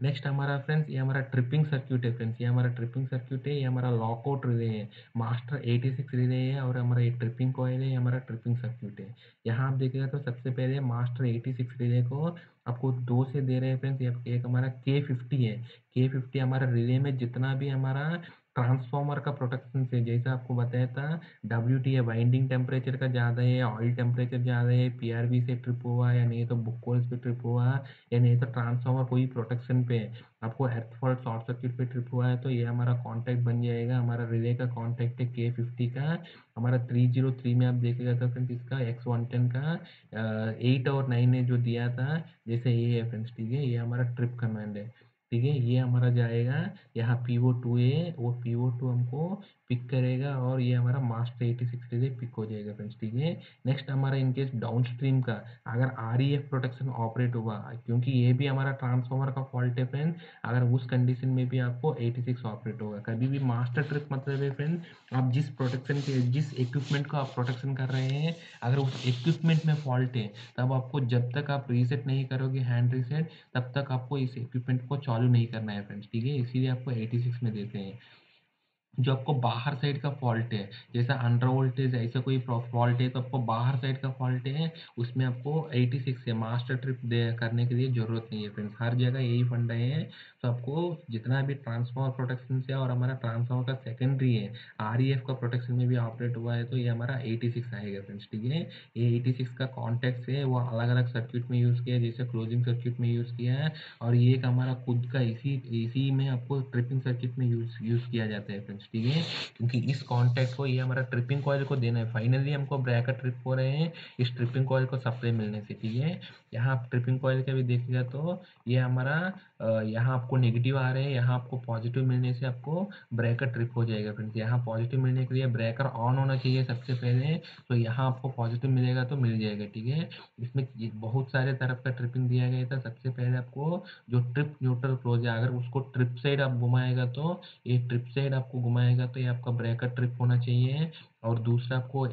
नेक्स्ट हमारा फ्रेंड्स ये हमारा ट्रिपिंग सर्किट है फ्रेंड्स, ये हमारा ट्रिपिंग सर्किट है, ये हमारा लॉकआउट रिले है, मास्टर 86 रिले है और हमारा ये ट्रिपिंग कॉइल है, ये हमारा ट्रिपिंग सर्किट है। यहाँ आप देखिएगा तो सबसे पहले मास्टर 86 रिले को आपको 2 से दे रहे हैं फ्रेंड्स, ये एक हमारा K50 है। K50 हमारा रिले में जितना भी हमारा ट्रांसफार्मर का प्रोटेक्शन से, जैसा आपको बताया था, WT है, वाइंडिंग टेम्परेचर का ज़्यादा है, ऑयल टेम्परेचर ज़्यादा है, पीआरबी से ट्रिप हुआ या नहीं तो बुक कोल्स पे ट्रिप हुआ या नहीं तो ट्रांसफार्मर कोई प्रोटेक्शन पे है, आपको एर्थ फॉल्ट शॉर्ट सर्किट पे ट्रिप हुआ है तो ये हमारा कॉन्टैक्ट बन जाएगा। हमारा रिले का कॉन्टैक्ट है K50 का, हमारा 303 में आप देखिएगा तो फ्रेंड्स इसका X110 का 8 और 9 ने जो दिया था, जैसे ये है फ्रेंड्स, ठीक है, ये हमारा ट्रिप कमांड है, ठीक है। ये हमारा जाएगा यहाँ PO2 है, वो PO2 हमको पिक करेगा और ये हमारा मास्टर 86 से पिक हो जाएगा फ्रेंड्स, ठीक है। नेक्स्ट हमारा इनकेस डाउन स्ट्रीम का अगर REF प्रोटेक्शन ऑपरेट हुआ, क्योंकि ये भी हमारा ट्रांसफार्मर का फॉल्ट है फ्रेंड, अगर उस कंडीशन में भी आपको 86 ऑपरेट होगा। कभी भी मास्टर ट्रिप मतलब है फ्रेंड, आप जिस प्रोटेक्शन के, जिस इक्विपमेंट को आप प्रोटेक्शन कर रहे हैं, अगर उस इक्विपमेंट में फॉल्ट है तब आपको, जब तक आप रीसेट नहीं करोगे हैंड रीसेट, तब तक आपको इस इक्विपमेंट को चालू नहीं करना है फ्रेंड्स, ठीक है। इसीलिए आपको 86 में देते हैं। जो आपको बाहर साइड का फॉल्ट है, जैसा अंडर वोल्टेज ऐसा कोई फॉल्ट है तो आपको बाहर साइड का फॉल्ट है, उसमें आपको 86 है, मास्टर ट्रिप दे करने के लिए ज़रूरत नहीं है फ्रेंड्स, हर जगह यही फंडा है। तो आपको जितना भी ट्रांसफार्मर प्रोटेक्शन से और हमारा ट्रांसफार्मर का सेकेंडरी है, REF का प्रोटेक्शन में भी ऑपरेट हुआ है तो ये हमारा 86 आएगा फ्रेंड्स, ठीक है। ये 86 का कॉन्टैक्ट है वो अलग अलग सर्किट में यूज़ किया है, जैसे क्लोजिंग सर्किट में यूज़ किया है और ये एक हमारा खुद का इसी इसी में आपको ट्रिपिंग सर्किट में यूज़ किया जाता है फ्रेंड्स, ठीक है। क्योंकि इस कॉन्टैक्ट को, ये हमारा ट्रिपिंग कॉइल को देना है, फाइनली हमको ब्रेकर ट्रिप हो रहे हैं इस ट्रिपिंग कॉइल को सप्लाई मिलने से, ठीक है। यहाँ आप ट्रिपिंग कॉइल का भी देखिएगा तो ये हमारा यहाँ आपको नेगेटिव आ रहे हैं, यहाँ आपको पॉजिटिव मिलने से आपको ब्रेकर ट्रिप हो जाएगा फ्रेंड्स। यहाँ पॉजिटिव मिलने के लिए ब्रेकर ऑन होना चाहिए सबसे पहले, तो यहाँ आपको पॉजिटिव मिलेगा तो मिल जाएगा, ठीक है। इसमें बहुत सारे तरफ का ट्रिपिंग दिया गया था। सबसे पहले आपको जो ट्रिप न्यूट्रल क्लोज है, अगर उसको ट्रिप साइड आप घुमाएगा तो ये ट्रिप साइड आपको घुमाएगा तो ये आपका ब्रेकर ट्रिप होना चाहिए। और दूसरा आपको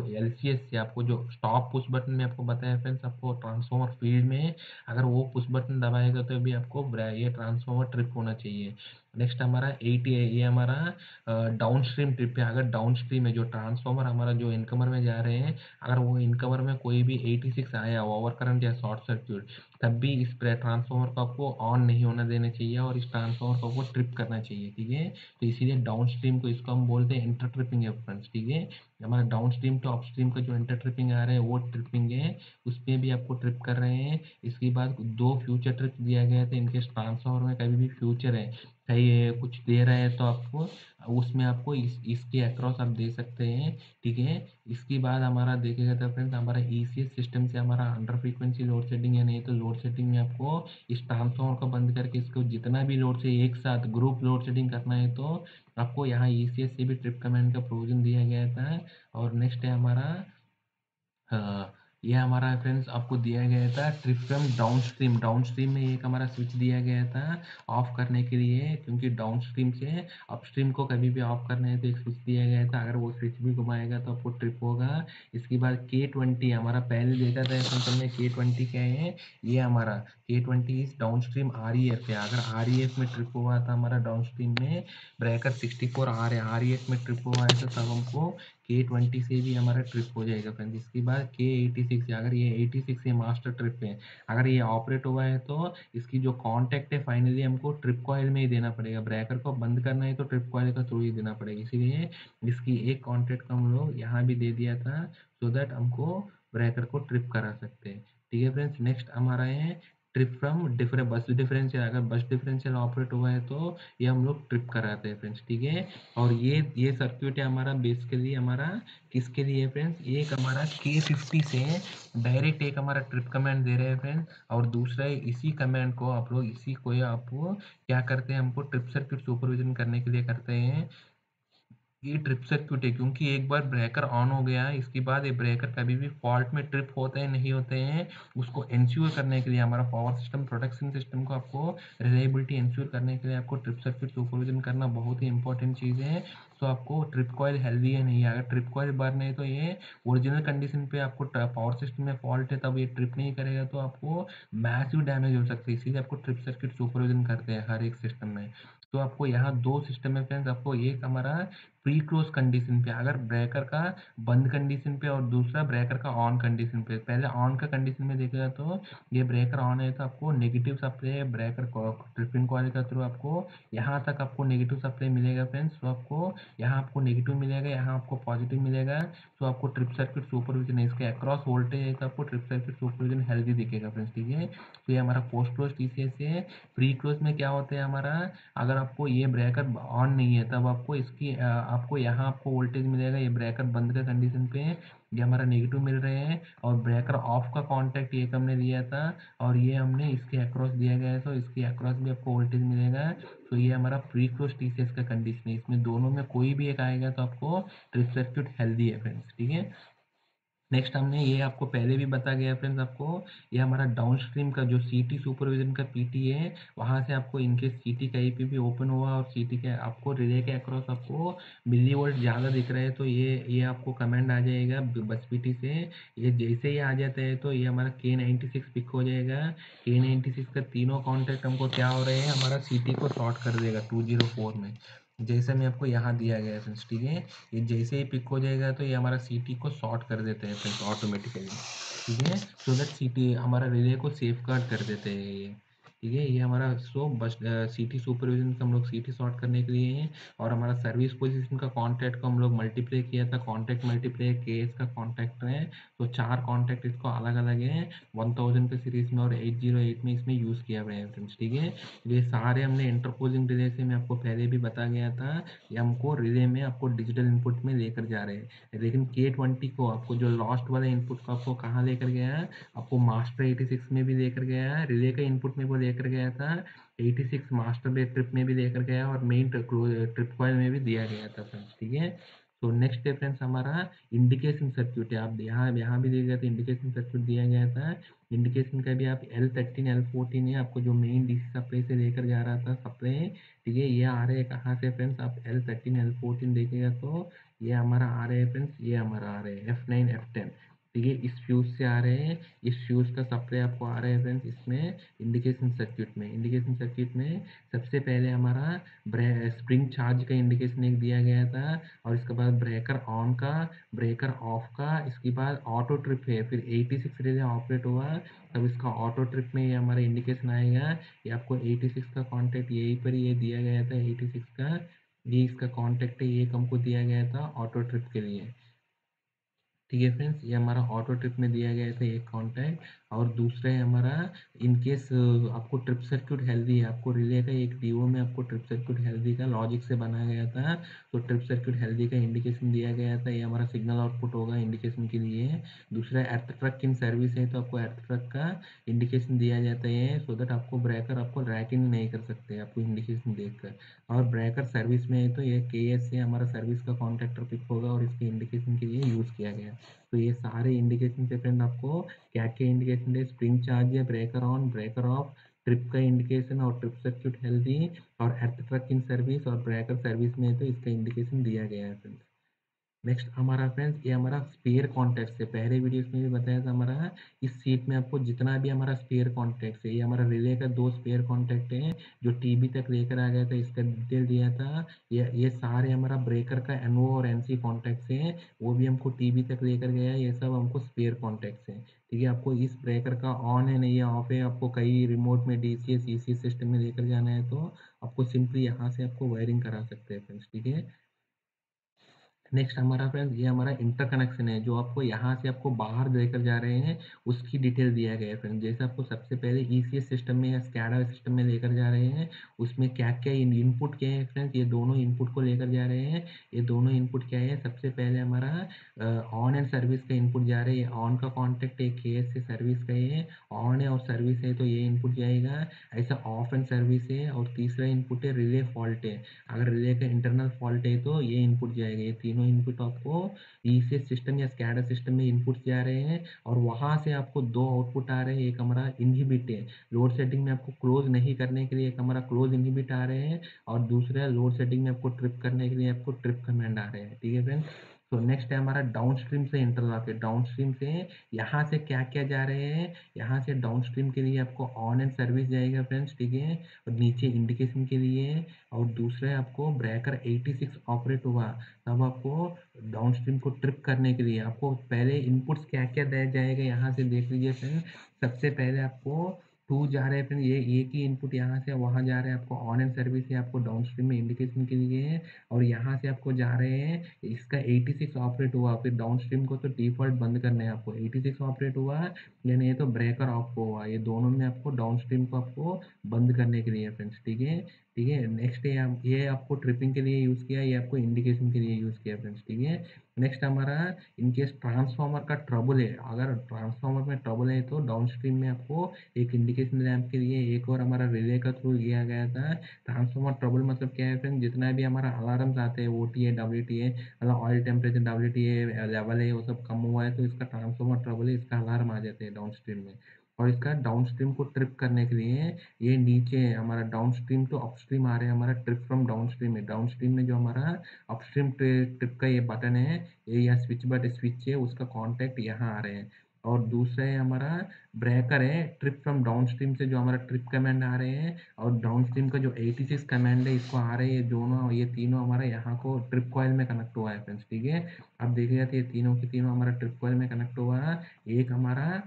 एलसीएस से आपको जो स्टॉप पुश बटन में आपको बताया फ्रेंड्स, आपको ट्रांसफार्मर फील्ड में अगर वो पुश बटन दबाएगा तो भी आपको ये ट्रांसफार्मर ट्रिप होना चाहिए। नेक्स्ट हमारा 80 है, ये हमारा डाउन स्ट्रीम ट्रिप है। अगर डाउन स्ट्रीम है जो ट्रांसफार्मर हमारा जो इनकमर में जा रहे हैं, अगर वो इनकमर में कोई भी 86 आया ओवर करंट या शॉर्ट सर्क्यूट, तब भी इस ट्रांसफार्मर को आपको ऑन नहीं होना देना चाहिए और इस ट्रांसफार्मर को आपको ट्रिप करना चाहिए, ठीक है। तो इसीलिए डाउन स्ट्रीम को इसको हम बोलते हैं इंटर ट्रिपिंग है फ्रेंड्स, ठीक है। हमारा डाउन स्ट्रीम तो अप स्ट्रीम का जो इंटर ट्रिपिंग आ रहा है वो ट्रिपिंग है, उसमें भी आपको ट्रिप कर रहे हैं। इसके बाद दो फ्यूचर ट्रिप दिया गया था, इनके ट्रांसफार्मर में कभी भी फ्यूचर है कहीं कुछ दे रहा है तो आपको उसमें आपको इसके अक्रॉस आप दे सकते हैं, ठीक है। इसके बाद हमारा देखेगा तो फ्रेंड्स हमारा ईसीएस सिस्टम से हमारा अंडर फ्रीक्वेंसी लोड सेटिंग या नहीं तो लोड सेटिंग में आपको इस ट्रांसफार्मर को बंद करके इसको जितना भी लोड से एक साथ ग्रुप लोड सेटिंग करना है तो आपको यहाँ ईसीएस से भी ट्रिप कमांड का प्रोविजन दिया गया था। और नेक्स्ट है हमारा हाँ, ये हमारा फ्रेंड्स आपको दिया गया था ट्रिप फ्रॉम डाउनस्ट्रीम। डाउनस्ट्रीम में एक हमारा स्विच दिया गया था ऑफ करने के लिए, क्योंकि डाउनस्ट्रीम से अपस्ट्रीम को कभी भी ऑफ करना है तो एक स्विच दिया गया था, अगर वो स्विच भी घुमाएगा तो आपको ट्रिप होगा। इसके बाद K20 हमारा पहले देखा था एसेंशियल में K20 क्या है, ये हमारा K20 इज डाउनस्ट्रीम REF है। अगर REF में ट्रिप हुआ था हमारा डाउनस्ट्रीम में ब्रेकर 64 आर है, REF में ट्रिप हुआ है तो तब हमको K20 से भी हमारा ट्रिप हो जाएगा फ्रेंड्स। इसके बाद K86 है, अगर ये 86 ये मास्टर ट्रिप है, अगर ये ऑपरेट हुआ है तो इसकी जो कॉन्टैक्ट है फाइनली हमको ट्रिप कॉइल में ही देना पड़ेगा। ब्रेकर को बंद करना है तो ट्रिप कॉइल का थ्रू ही देना पड़ेगा, इसीलिए इसकी एक कॉन्टैक्ट को हम लोग यहाँ भी दे दिया था सो दैट हमको ब्रेकर को ट्रिप करा सकते हैं, ठीक है फ्रेंड्स। नेक्स्ट हमारा है ट्रिप फ्रॉम डिफरेंट बस डिफरेंशियल। अगर बस डिफरेंशियल ऑपरेट हुआ है तो ये हम लोग ट्रिप कराते हैं फ्रेंड्स, ठीक है। और ये सर्क्यूट है हमारा बेसिकली हमारा किसके लिए फ्रेंड्स, एक हमारा K50 से डायरेक्ट एक हमारा ट्रिप कमांड दे रहे हैं फ्रेंड्स, और दूसरा है इसी कमांड को आप लोग इसी को आपको क्या करते हैं, हमको ट्रिप सर्किट सुपरविजन करने के लिए करते हैं। ये ट्रिप सर्किट है क्योंकि एक बार ब्रेकर ऑन हो गया है, इसके बाद ये ब्रेकर कभी भी फॉल्ट में ट्रिप होते हैं नहीं होते हैं, उसको इंश्योर करने के लिए हमारा पावर सिस्टम प्रोटेक्शन सिस्टम को आपको रिलायबिलिटी इंश्योर करने के लिए आपको ट्रिप सर्किट सुपरविजन करना बहुत ही इंपॉर्टेंट चीज़ है। तो आपको ट्रिप कॉइल हेल्दी है नहीं है, अगर ट्रिप कॉइल बर्न है तो ये ओरिजिनल कंडीशन पे आपको पावर सिस्टम में फॉल्ट है तब ये ट्रिप नहीं करेगा तो आपको मैसिव डैमेज हो सकता है, इसीलिए आपको ट्रिप सर्किट सुपरविजन करते हैं हर एक सिस्टम में। तो आपको यहाँ दो सिस्टम है फ्रेंड्स, आपको एक हमारा प्री क्लोज कंडीशन पे अगर ब्रेकर का बंद कंडीशन पे और दूसरा ब्रेकर का ऑन कंडीशन पे। पहले ऑन का कंडीशन में देखेगा तो ये ब्रेकर ऑन है तो आपको negative supply breaker tripping coil के थ्रू आपको यहाँ तक आपको नेगेटिव सप्लाई मिलेगा फ्रेंड्स। तो आपको यहाँ आपको नेगेटिव मिलेगा, यहाँ आपको पॉजिटिव मिलेगा। तो आपको ट्रिप सर्किट सुपरविजन है, इसके अक्रॉस वोल्टेज है तो आपको ट्रिप सर्किट सुपरविजन हेल्दी दिखेगा फ्रेंड्स, ठीक है। तो ये हमारा पोस्ट क्लोज TCS है। प्री क्लोज में क्या होता है हमारा, अगर आपको ये ब्रेकर ऑन नहीं है तब आपको आपको यहाँ आपको वोल्टेज मिलेगा, ये ब्रेकर बंद का कंडीशन पे है ये हमारा नेगेटिव मिल रहे हैं, और ब्रेकर ऑफ का कांटेक्ट ये हमने दिया था और ये हमने इसके अक्रॉस दिया गया है तो इसके अक्रॉस भी आपको वोल्टेज मिलेगा। तो ये हमारा प्री क्लोज TCS का कंडीशन है, इसमें दोनों में कोई भी एक आएगा तो आपको ट्रिप सर्किट हेल्दी है फ्रेंड्स, ठीक है। नेक्स्ट हमने ये आपको पहले भी बता गया फ्रेंड्स आपको, ये हमारा डाउनस्ट्रीम का जो सीटी सुपरविजन का पीटी है, वहाँ से आपको इनकेस सीटी कहीं पे भी ओपन हुआ और सीटी के आपको रिले के अक्रॉस आपको मिली वोल्ट ज़्यादा दिख रहा है तो ये आपको कमेंट आ जाएगा बस पीटी से। ये जैसे ही आ जाता है तो ये हमारा K96 पिक हो जाएगा। K96 का तीनों कॉन्टैक्ट हमको क्या हो रहे हैं, हमारा सीटी को शॉर्ट कर देगा 204 में, जैसे मैं आपको यहाँ दिया गया है फ्रेंड्स, ठीक है। ये जैसे ही पिक हो जाएगा तो ये हमारा सीटी को शॉर्ट कर देते हैं फ्रेंड्स ऑटोमेटिकली, ठीक है। सो दैट सीटी हमारा रिले को सेफ गार्ड कर देते हैं ये, ठीक है। ये हमारा सो बस सीटी सुपरविजन का हम लोग सीटी शॉर्ट करने के लिए हैं। और हमारा सर्विस पोजीशन का कॉन्टैक्ट को हम लोग मल्टीप्लाई किया था, कॉन्टैक्ट मल्टीप्लाई केस का कॉन्टैक्ट है तो 4 कॉन्टैक्ट इसको अलग अलग है 1000 के सीरीज में और 808 में इसमें यूज़ किया गया है फ्रेंड्स, ठीक है। ये सारे हमने इंटरपोजिंग रिले से मैं आपको पहले भी बता गया था, ये हमको रिले में आपको डिजिटल इनपुट में लेकर जा रहे हैं। लेकिन K20 को आपको जो लॉस्ट वाला इनपुट को आपको कहाँ लेकर गया है, आपको मास्टर 86 में भी लेकर गया है, रिले का इनपुट में वो लेकर गया था 86 मास्टर बेस ट्रिप में भी लेकर गया और मेन ट्रिप कॉइल में भी दिया गया था फ्रेंड्स, ठीक है। तो नेक्स्ट है फ्रेंड्स हमारा इंडिकेशन सर्किट है। आप यहाँ यहाँ भी दिया गया था, इंडिकेशन सर्किट दिया गया था। इंडिकेशन का भी आप L13 L14 है, आपको जो मेन डीसी सप्लाई से लेकर जा रहा था सप्लाई, ठीक है। ये आ रहे हैं कहाँ से फ्रेंड्स, आप L13 L14 देखिएगा तो ये हमारा आ रहे हैं फ्रेंड्स, ये हमारा आ रहे हैं F9 F10, ठीक है। इस फ्यूज से आ रहे हैं, इस फ्यूज का सप्लाई आपको आ रहा है फ्रेंड्स इसमें इंडिकेशन सर्किट में। इंडिकेशन सर्किट में सबसे पहले हमारा स्प्रिंग चार्ज का इंडिकेशन एक दिया गया था, और इसके बाद ब्रेकर ऑन का, ब्रेकर ऑफ का, इसके बाद ऑटो ट्रिप है, फिर 86 रिले ऑपरेट हुआ, तब इसका ऑटो ट्रिप में ये हमारा इंडिकेशन आएगा। ये आपको 86 का कॉन्टैक्ट यहीं पर ये दिया गया था, 86 का ये इसका कॉन्टैक्ट है, ये हमको दिया गया था ऑटो ट्रिप के लिए, ठीक है फ्रेंड्स। ये हमारा ऑटो ट्रिप में दिया गया था एक कॉन्टैक्ट। और दूसरा है हमारा इनकेस आपको ट्रिप सर्किट हेल्दी है, आपको रिले का एक डीओ में आपको ट्रिप सर्किट हेल्दी का लॉजिक से बनाया गया था, तो ट्रिप सर्किट हेल्दी का इंडिकेशन दिया गया था, ये हमारा सिग्नल आउटपुट होगा इंडिकेशन के लिए। दूसरा अर्थ ट्रक इन सर्विस है, तो आपको अर्थ ट्रक का इंडिकेशन दिया जाता है, सो दैट आपको ब्रेकर आपको रैकिंग नहीं कर सकते आपको इंडिकेशन देखकर। और ब्रेकर सर्विस में है तो ये KS से हमारा सर्विस का कॉन्ट्रैक्टर पिक होगा और इसके इंडिकेशन के लिए यूज़ किया गया। तो ये सारे इंडिकेशन से फ्रेंड आपको क्या क्या इंडिकेशन है, स्प्रिंग चार्ज है, breaker on, breaker of, trip का इंडिकेशन और ट्रिप सर्किट हेल्दी, और अर्थ ट्रक इन सर्विस और ब्रेकर सर्विस में है तो इसका इंडिकेशन दिया गया है फ्रेंड्स। नेक्स्ट हमारा फ्रेंड्स ये हमारा स्पेयर कॉन्टैक्ट्स है, पहले वीडियोस में भी बताया था हमारा, इस सीट में आपको जितना भी हमारा स्पेयर कॉन्टैक्ट्स है, ये हमारा रिले का 2 स्पेयर कॉन्टैक्ट है जो टीबी तक लेकर आ गया था, इसका डिटेल दिया था। ये सारे हमारा ब्रेकर का NO और NC कॉन्टैक्ट्स हैं, वो भी हमको टीबी तक लेकर गया, ये सब हमको स्पेयर कॉन्टैक्ट्स हैं, ठीक है। आपको इस ब्रेकर का ऑन है नहीं है ऑफ है, आपको कहीं रिमोट में DCS ECS सिस्टम में लेकर जाना है तो आपको सिंपली यहाँ से आपको वायरिंग करा सकते हैं फ्रेंड्स, ठीक है। नेक्स्ट हमारा फ्रेंड्स ये हमारा इंटरकनेक्शन है, जो आपको यहाँ से आपको बाहर लेकर जा रहे हैं उसकी डिटेल दिया गया है फ्रेंड्स। जैसे आपको सबसे पहले ECS सिस्टम में या SCADA सिस्टम में लेकर जा रहे हैं, उसमें क्या क्या इनपुट क्या है फ्रेंड्स, ये दोनों इनपुट को लेकर जा रहे हैं। ये दोनों इनपुट क्या है, सबसे पहले हमारा ऑन एंड सर्विस का इनपुट जा रहा है, ऑन का कॉन्टेक्ट है KS से सर्विस का है, ऑन है और सर्विस है तो ये इनपुट जाएगा। ऐसा ऑफ एंड सर्विस है, और तीसरा इनपुट है रिले फॉल्ट है, अगर रिले का इंटरनल फॉल्ट है तो ये इनपुट जाएगा। ये तीनों इनपुट आपको ECS सिस्टम या SCADA सिस्टम में इनपुट जा रहे हैं, और वहाँ से आपको 2 आउटपुट आ रहे हैं। एक हमारा इनहिबिट है, लोड सेटिंग में आपको क्लोज नहीं करने के लिए एक हमारा क्लोज इनहिबिट आ रहे हैं, और दूसरा लोड सेटिंग में आपको ट्रिप करने के लिए आपको ट्रिप कमांड आ रहे हैं, ठीक है फ्रेंड्स। तो नेक्स्ट है हमारा डाउनस्ट्रीम से इंटरलॉक है, डाउनस्ट्रीम से यहाँ से क्या क्या जा रहे हैं, यहाँ से डाउनस्ट्रीम के लिए आपको ऑन एंड सर्विस जाएगा फ्रेंड्स, ठीक है। और नीचे इंडिकेशन के लिए, और दूसरे आपको ब्रेकर 86 ऑपरेट हुआ, तब आपको डाउनस्ट्रीम को ट्रिप करने के लिए आपको पहले इनपुट्स क्या क्या दिया जाएगा यहाँ से देख लीजिए फ्रेंड। सबसे पहले आपको 2 जा रहे हैं फ्रेंड, ये एक ही इनपुट यहाँ से वहाँ जा रहे हैं, आपको ऑन एंड सर्विस है, आपको डाउनस्ट्रीम में इंडिकेशन के लिए है। और यहाँ से आपको जा रहे हैं, इसका 86 ऑपरेट हुआ, फिर डाउनस्ट्रीम को तो डिफॉल्ट बंद करना है आपको, 86 ऑपरेट हुआ यानी ये तो ब्रेकर ऑफ हुआ, ये दोनों में आपको डाउनस्ट्रीम को आपको बंद करने के लिए फ्रेंड्स, ठीक है। ठीक है, नेक्स्ट है ये आपको ट्रिपिंग के लिए यूज़ किया, ये आपको इंडिकेशन के लिए यूज़ किया फ्रेंड्स, ठीक है। नेक्स्ट हमारा इनकेस ट्रांसफार्मर का ट्रबल है, अगर ट्रांसफार्मर में ट्रबल है तो डाउनस्ट्रीम में आपको एक इंडिकेशन लैंप के लिए एक और हमारा रिले का थ्रू किया गया था। ट्रांसफार्मर ट्रबल मतलब क्या है फ्रेंड, जितना भी हमारा अलार्म्स आते हैं OTA WTA, मतलब ऑयल टेम्परेचर WTA लेवल है वो सब कम हुआ है तो इसका ट्रांसफार्मर ट्रबल है, इसका अलार्म आ जाते हैं डाउनस्ट्रीम में। और इसका डाउनस्ट्रीम को ट्रिप करने के लिए ये नीचे हमारा डाउनस्ट्रीम टू अपस्ट्रीम आ रहे हैं, हमारा ट्रिप फ्रॉम डाउनस्ट्रीम है, डाउनस्ट्रीम में जो हमारा अपस्ट्रीम ट्रिप का ये बटन है, ये या स्विच बट स्विच है, उसका कॉन्टैक्ट यहाँ आ रहे हैं। और दूसरा है हमारा ब्रेकर है, ट्रिप फ्रॉम डाउनस्ट्रीम से जो हमारा ट्रिप कमांड आ रहे हैं, और डाउनस्ट्रीम का जो 86 कमांड है इसको आ रहे हैं, ये दोनों ये तीनों हमारा यहाँ को ट्रिप कॉइल में कनेक्ट हुआ है फ्रेंड्स, ठीक है। अब देखिएगा तो ये तीनों के तीनों हमारा ट्रिप कॉइल में कनेक्ट हुआ है। एक हमारा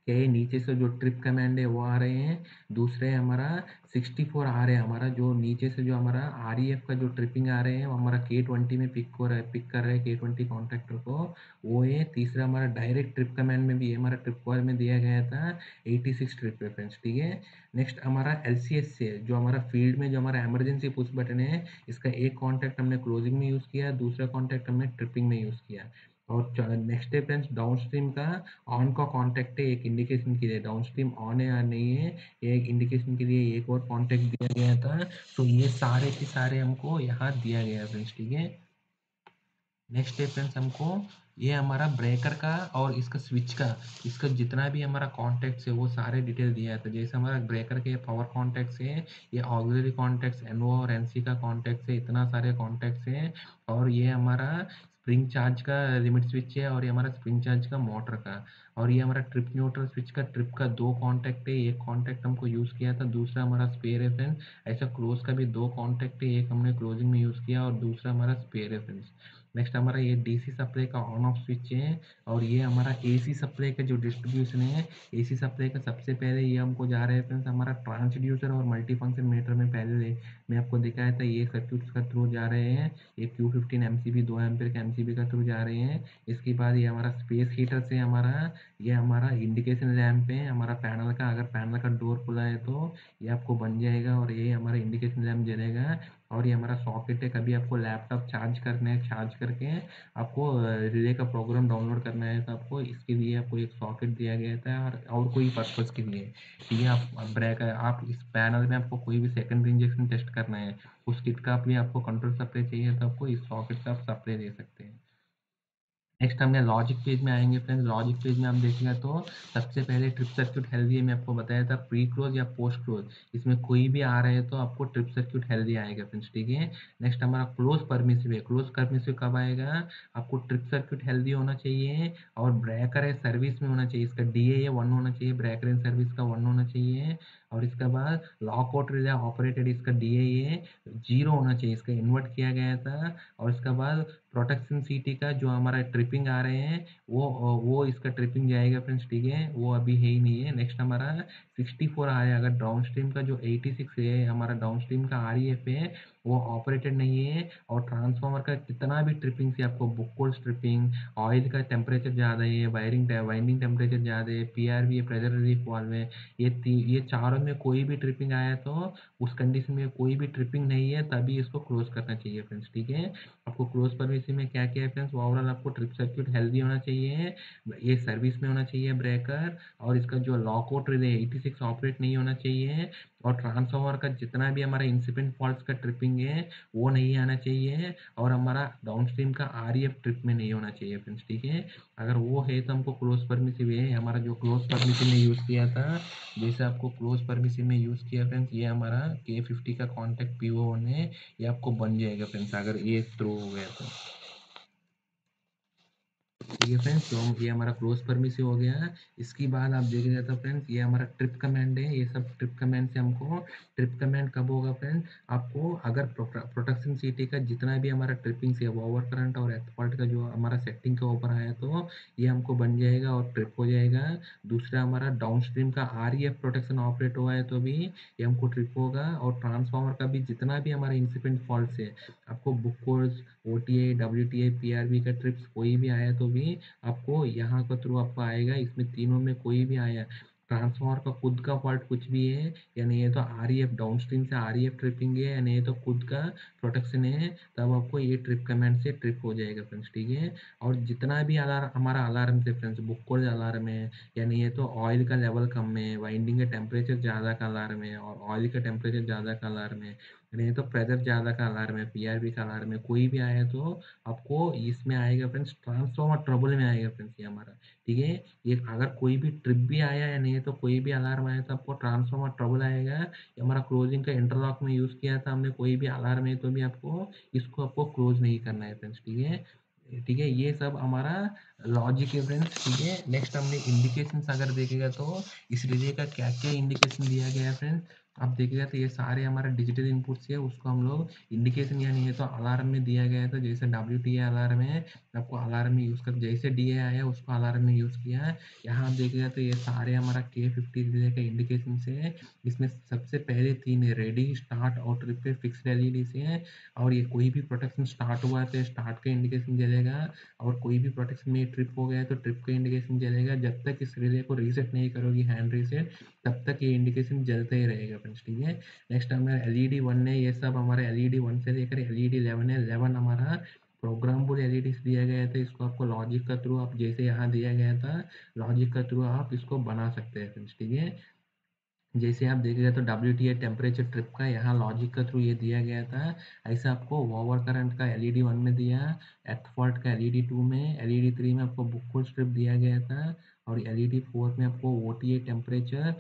के नीचे से जो ट्रिप कमांड है वो आ रहे हैं, दूसरे हमारा 64 आ रहे हैं, हमारा जो नीचे से जो हमारा REF का जो ट्रिपिंग आ रहे हैं वो हमारा K20 में पिक हो रहा है, पिक कर रहे हैं K20 कॉन्ट्रैक्टर को, वो है। तीसरा हमारा डायरेक्ट ट्रिप कमांड में भी हमारा ट्रिप कॉल में दिया गया था 86 ट्रिप रेफरेंस, ठीक है। नेक्स्ट हमारा LCS से जो हमारा फील्ड में जो हमारा इमरजेंसी पुश बटन है, इसका एक कॉन्टैक्ट हमने क्लोजिंग में यूज़ किया, दूसरा कॉन्टैक्ट हमने ट्रिपिंग में यूज़ किया। और नेक्स्ट है फ्रेंड्स डाउनस्ट्रीम का ऑन का कॉन्टैक्ट है, एक इंडिकेशन के लिए डाउनस्ट्रीम ऑन है या नहीं है, ये एक इंडिकेशन के लिए एक और कॉन्टैक्ट दिया गया था। तो ये सारे के सारे हमको यहाँ दिया गया है फ्रेंड्स, ठीक है। नेक्स्ट है फ्रेंड्स हमको ये हमारा ब्रेकर का और इसका स्विच का, इसका जितना भी हमारा कॉन्टैक्ट्स है वो सारे डिटेल दिया है। तो जैसे हमारा ब्रेकर के पावर कॉन्टैक्ट्स है, ये ऑक्सिलरी कॉन्टैक्ट्स एनओ और एनसी का कॉन्टैक्ट्स है, इतना सारे कॉन्टैक्ट्स हैं। और ये हमारा स्प्रिंग चार्ज का लिमिट स्विच है और ये हमारा स्प्रिंग चार्ज का मोटर का। और ये हमारा ट्रिप न्यूट्रल स्विच का ट्रिप का 2 कॉन्टैक्ट है, एक कॉन्टैक्ट हमको यूज़ किया था, दूसरा हमारा स्पेयर है फ्रेंड्स। ऐसा क्लोज़ का भी 2 कॉन्टैक्ट है, एक हमने क्लोजिंग में यूज़ किया और दूसरा हमारा स्पेयर है फ्रेंड्स। नेक्स्ट हमारा ये डीसी सप्लाई का ऑन ऑफ स्विच है। और ये हमारा एसी सप्लाई का जो डिस्ट्रीब्यूशन है, एसी सप्लाई का सबसे पहले ये हमको जा रहा है फ्रेंड्स हमारा ट्रांसड्यूसर और मल्टीफंक्शन मीटर में पहले मैं आपको दिखाया था, ये सर्किट का थ्रू जा रहे हैं। ये Q15 एमसीबी 2 एम्पीयर के एमसीबी का थ्रू जा रहे हैं। इसके बाद ये हमारा स्पेस हीटर से हमारा ये हमारा इंडिकेशन लैंप है हमारा पैनल का, अगर पैनल का डोर खुला है तो ये आपको बन जाएगा और ये हमारा इंडिकेशन लैंप जलेगा। और ये हमारा सॉकेट है, कभी आपको लैपटॉप चार्ज करना है, चार्ज करके आपको रिले का प्रोग्राम डाउनलोड करना है तो आपको इसके लिए आपको एक सॉकेट दिया गया था और कोई पर्पज़ के लिए। ठीक है, आप ब्रेक आप इस पैनल में आपको कोई भी सेकेंडरी इंजेक्शन टेस्ट करना है, उस किट का भी आपको कंट्रोल सप्लाई चाहिए तो आपको इस सॉकेट का आप सप्लाई दे सकते हैं। नेक्स्ट हम लॉजिक पेज में आएंगे फ्रेंड्स। लॉजिक पेज में आप देखिएगा तो सबसे पहले ट्रिप सर्किट हेल्दी है, मैं आपको बताया था प्री क्लोज या पोस्ट क्लोज, इसमें कोई भी आ रहे हैं तो आपको ट्रिप सर्किट हेल्दी आएगा फ्रेंड्स। ठीक है, नेक्स्ट हमारा क्लोज परमिसिव है। क्लोज परमिसिव कब आएगा, आपको ट्रिप सर्किट हेल्दी होना चाहिए और ब्रेकर है सर्विस में होना चाहिए, इसका DA ये 1 होना चाहिए, ब्रेकर इन सर्विस का 1 होना चाहिए। और इसके बाद लॉकआउट रिले ऑपरेटेड, इसका DA ये 0 होना चाहिए, इसका इन्वर्ट किया गया था। और इसके बाद प्रोटेक्शन सीटी का जो हमारा ट्रिपिंग आ रहे हैं वो इसका ट्रिपिंग जाएगा फ्रेंड्स। ठीक है, वो अभी है ही नहीं है। नेक्स्ट हमारा 64 आ रहा है, अगर डाउन स्ट्रीम का जो 86 है हमारा डाउन स्ट्रीम का REF है वो ऑपरेटेड नहीं है। और ट्रांसफार्मर का कितना भी ट्रिपिंग से आपको बुक ट्रिपिंग, ऑयल का टेम्परेचर ज़्यादा है, वाइंडिंग टेम्परेचर ज़्यादा है, PRV है, प्रेशर रिलीफ वाल्व है, ये चारों में कोई भी ट्रिपिंग आया तो उस कंडीशन में कोई भी ट्रिपिंग नहीं है तभी इसको क्लोज करना चाहिए फ्रेंड्स। ठीक है, आपको क्लोज परमिशन में क्या क्या है फ्रेंड्स, ओवरऑल आपको ट्रिप सर्किट हेल्दी होना चाहिए, ये सर्विस में होना चाहिए ब्रेकर, और इसका जो लॉकआउट रिले 86 ऑपरेट नहीं होना चाहिए, और ट्रांसफार्मर का जितना भी हमारा इंसिपेंट फॉल्ट्स का ट्रिपिंग है वो नहीं आना चाहिए, और हमारा डाउनस्ट्रीम का REF ट्रिप में नहीं होना चाहिए फ्रेंड्स। ठीक है, अगर वो है तो हमको क्लोज परमिसिव है। हमारा जो क्लोज परमिसिव में यूज़ किया था, जैसे आपको क्लोज परमिसिव में यूज़ किया फ्रेंड्स, ये हमारा K50 का कॉन्टैक्ट PO1 है, ये आपको बन जाएगा फ्रेंड्स अगर ये थ्रू हो गया तो। ठीक है फ्रेंड्स, तो ये हमारा क्लोज परमिसिव हो गया है। इसके बाद आप देखिएगा तो फ्रेंड्स ये हमारा ट्रिप कमांड है, ये सब ट्रिप कमांड से हमको ट्रिप कमांड कब होगा फ्रेंड्स, आपको अगर प्रोटेक्शन सीटी का जितना भी हमारा ट्रिपिंग से ओवर करंट और एक्सपर्ट का जो हमारा सेटिंग के ऊपर आया तो ये हमको बन जाएगा और ट्रिप हो जाएगा। दूसरा हमारा डाउन स्ट्रीम का REF प्रोटेक्शन ऑपरेट हुआ है तो भी ये हमको ट्रिप होगा। और ट्रांसफार्मर का भी जितना भी हमारा इंसिपेंट फॉल्ट है, आपको book course, OTA, WTA, PRV का ट्रिप्स कोई भी आया तो भी आपको यहाँ के थ्रू आपको आएगा। इसमें तीनों में कोई भी आया, ट्रांसफार्मर का खुद का फॉल्ट कुछ भी है या नहीं है तो REF डाउनस्ट्रीम से REF ट्रिपिंग है या नहीं है तो खुद का प्रोटेक्शन है, तब आपको ये ट्रिप कमांड से ट्रिप हो जाएगा फ्रेंड्स। ठीक है, और जितना भी अलार्म हमारा अलार्म से फ्रेंड्स, बुक कोड अलार्म है या नहीं है तो ऑयल का लेवल कम है, वाइंडिंग का टेम्परेचर ज़्यादा का अलार्म है, और ऑयल का टेम्परेचर ज़्यादा का अलार्म है, नहीं तो प्रेशर ज़्यादा का अलार्म है, PRV का अलार्म है, कोई भी आया तो आपको इसमें आएगा फ्रेंड्स, ट्रांसफार्मर ट्रबल में आएगा फ्रेंड्स ये हमारा। ठीक है, ये अगर कोई भी ट्रिप भी आया या नहीं है तो कोई भी अलार्म आया तो आपको ट्रांसफार्मर ट्रबल आएगा। ये हमारा क्लोजिंग का इंटरलॉक में यूज़ किया था हमने, कोई भी अलार्म है तो भी आपको इसको आपको क्लोज नहीं करना है फ्रेंड्स। ठीक है, ठीक है, ये सब हमारा लॉजिक है फ्रेंड्स। ठीक है, नेक्स्ट हमने इंडिकेशंस अगर देखेगा तो इस रिले का क्या क्या इंडिकेशन दिया गया है फ्रेंड्स, आप देखिएगा तो ये सारे हमारा डिजिटल इनपुट्स है, उसको हम लोग इंडिकेशन या नहीं है तो अलार्म में दिया गया है। तो जैसे WTA अलार्म है, आपको अलार्म में यूज़ कर, जैसे DA आया उसको अलार्म में यूज़ किया है। यहाँ आप देखिएगा तो ये सारे हमारा K50 रिले का इंडिकेशन है। इसमें सबसे पहले 3 है, रेडी, स्टार्ट और ट्रिप पे फिक्स्ड LED से है। और ये कोई भी प्रोटेक्शन स्टार्ट हुआ है तो स्टार्ट का इंडिकेशन जलेगा, और कोई भी प्रोटेक्शन में ट्रिप हो गया है तो ट्रिप का इंडिकेशन जलेगा। जब तक इस रिले को रीसेट नहीं करोगी हैंड रीसेट, तब तक ये इंडिकेशन जलता ही रहेगा फ्रेंड्स। ठीक है, नेक्स्ट हमारा LED 1 है, ये सब हमारे LED 1 से लेकर LED 11 है। 11 हमारा प्रोग्रामेबल LEDs दिया गया था, इसको आपको लॉजिक का थ्रू, आप जैसे यहाँ दिया गया था लॉजिक का थ्रू आप इसको बना सकते हैं फ्रेंड्स। ठीक है, जैसे आप देखेंगे तो WTA टेम्परेचर ट्रिप का यहाँ लॉजिक के थ्रू ये दिया गया था। ऐसा आपको ओवर करंट का LED 1 में दिया, एर्थ फॉल्ट का LED 2 में, LED 3 में आपको बुक स्ट्रिप दिया गया था और LED 4 में आपको OTA टेम्परेचर,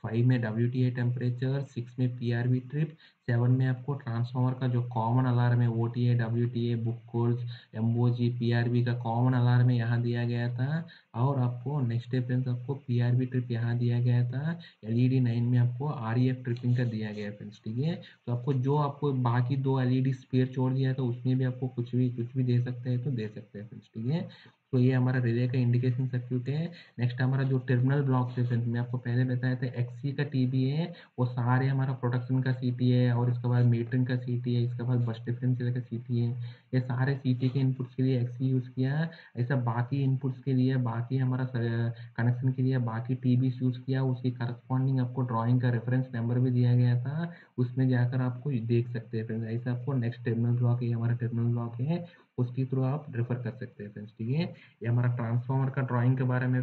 5 में WTA टेम्परेचर, 6 में PRV ट्रिप, 7 में आपको ट्रांसफार्मर का जो कॉमन अलार्म है OTA, WTA, book codes, MOG, PRV का कॉमन अलार्म है यहाँ दिया गया था। और आपको नेक्स्ट डे फ्रेंड्स आपको PRV ट्रिप यहाँ दिया गया था। LED 9 में आपको REF ट्रिपिंग का दिया गया है फ्रेंड्स, ठीक है। तो आपको बाकी दो LED स्पेयर छोड़ दिया तो उसमें भी आपको कुछ भी दे सकते हैं तो दे सकते हैं फ्रेंड्स, ठीक है। तो ये हमारा रिले का इंडिकेशन सर्क्यूट है। नेक्स्ट हमारा जो टर्मिनल ब्लॉक है फ्रेंड्स, मैं आपको पहले बताया था XC का TB है, वो सारे हमारा प्रोडक्शन का CT है और इसके बाद मीटरिंग का CT है, इसके बाद बस डिफरेंशियल का CT है। ये सारे CT के इनपुट्स के लिए XC यूज़ किया है। ऐसा बाकी इनपुट्स के लिए बाकी हमारा कनेक्शन के लिए बाकी टीबीज यूज़ किया, उसकी करस्पॉन्डिंग आपको ड्राइंग का रेफरेंस नंबर भी दिया गया था, उसमें जाकर आपको देख सकते हैं फ्रेंड्स। ऐसा आपको नेक्स्ट टर्मिनल ब्लॉक है, हमारा टर्मिनल ब्लॉक है, उसके थ्रू आप रेफर कर सकते हैं फ्रेंड्स, ठीक है। ये हमारा ट्रांसफार्मर का ड्राइंग के बारे में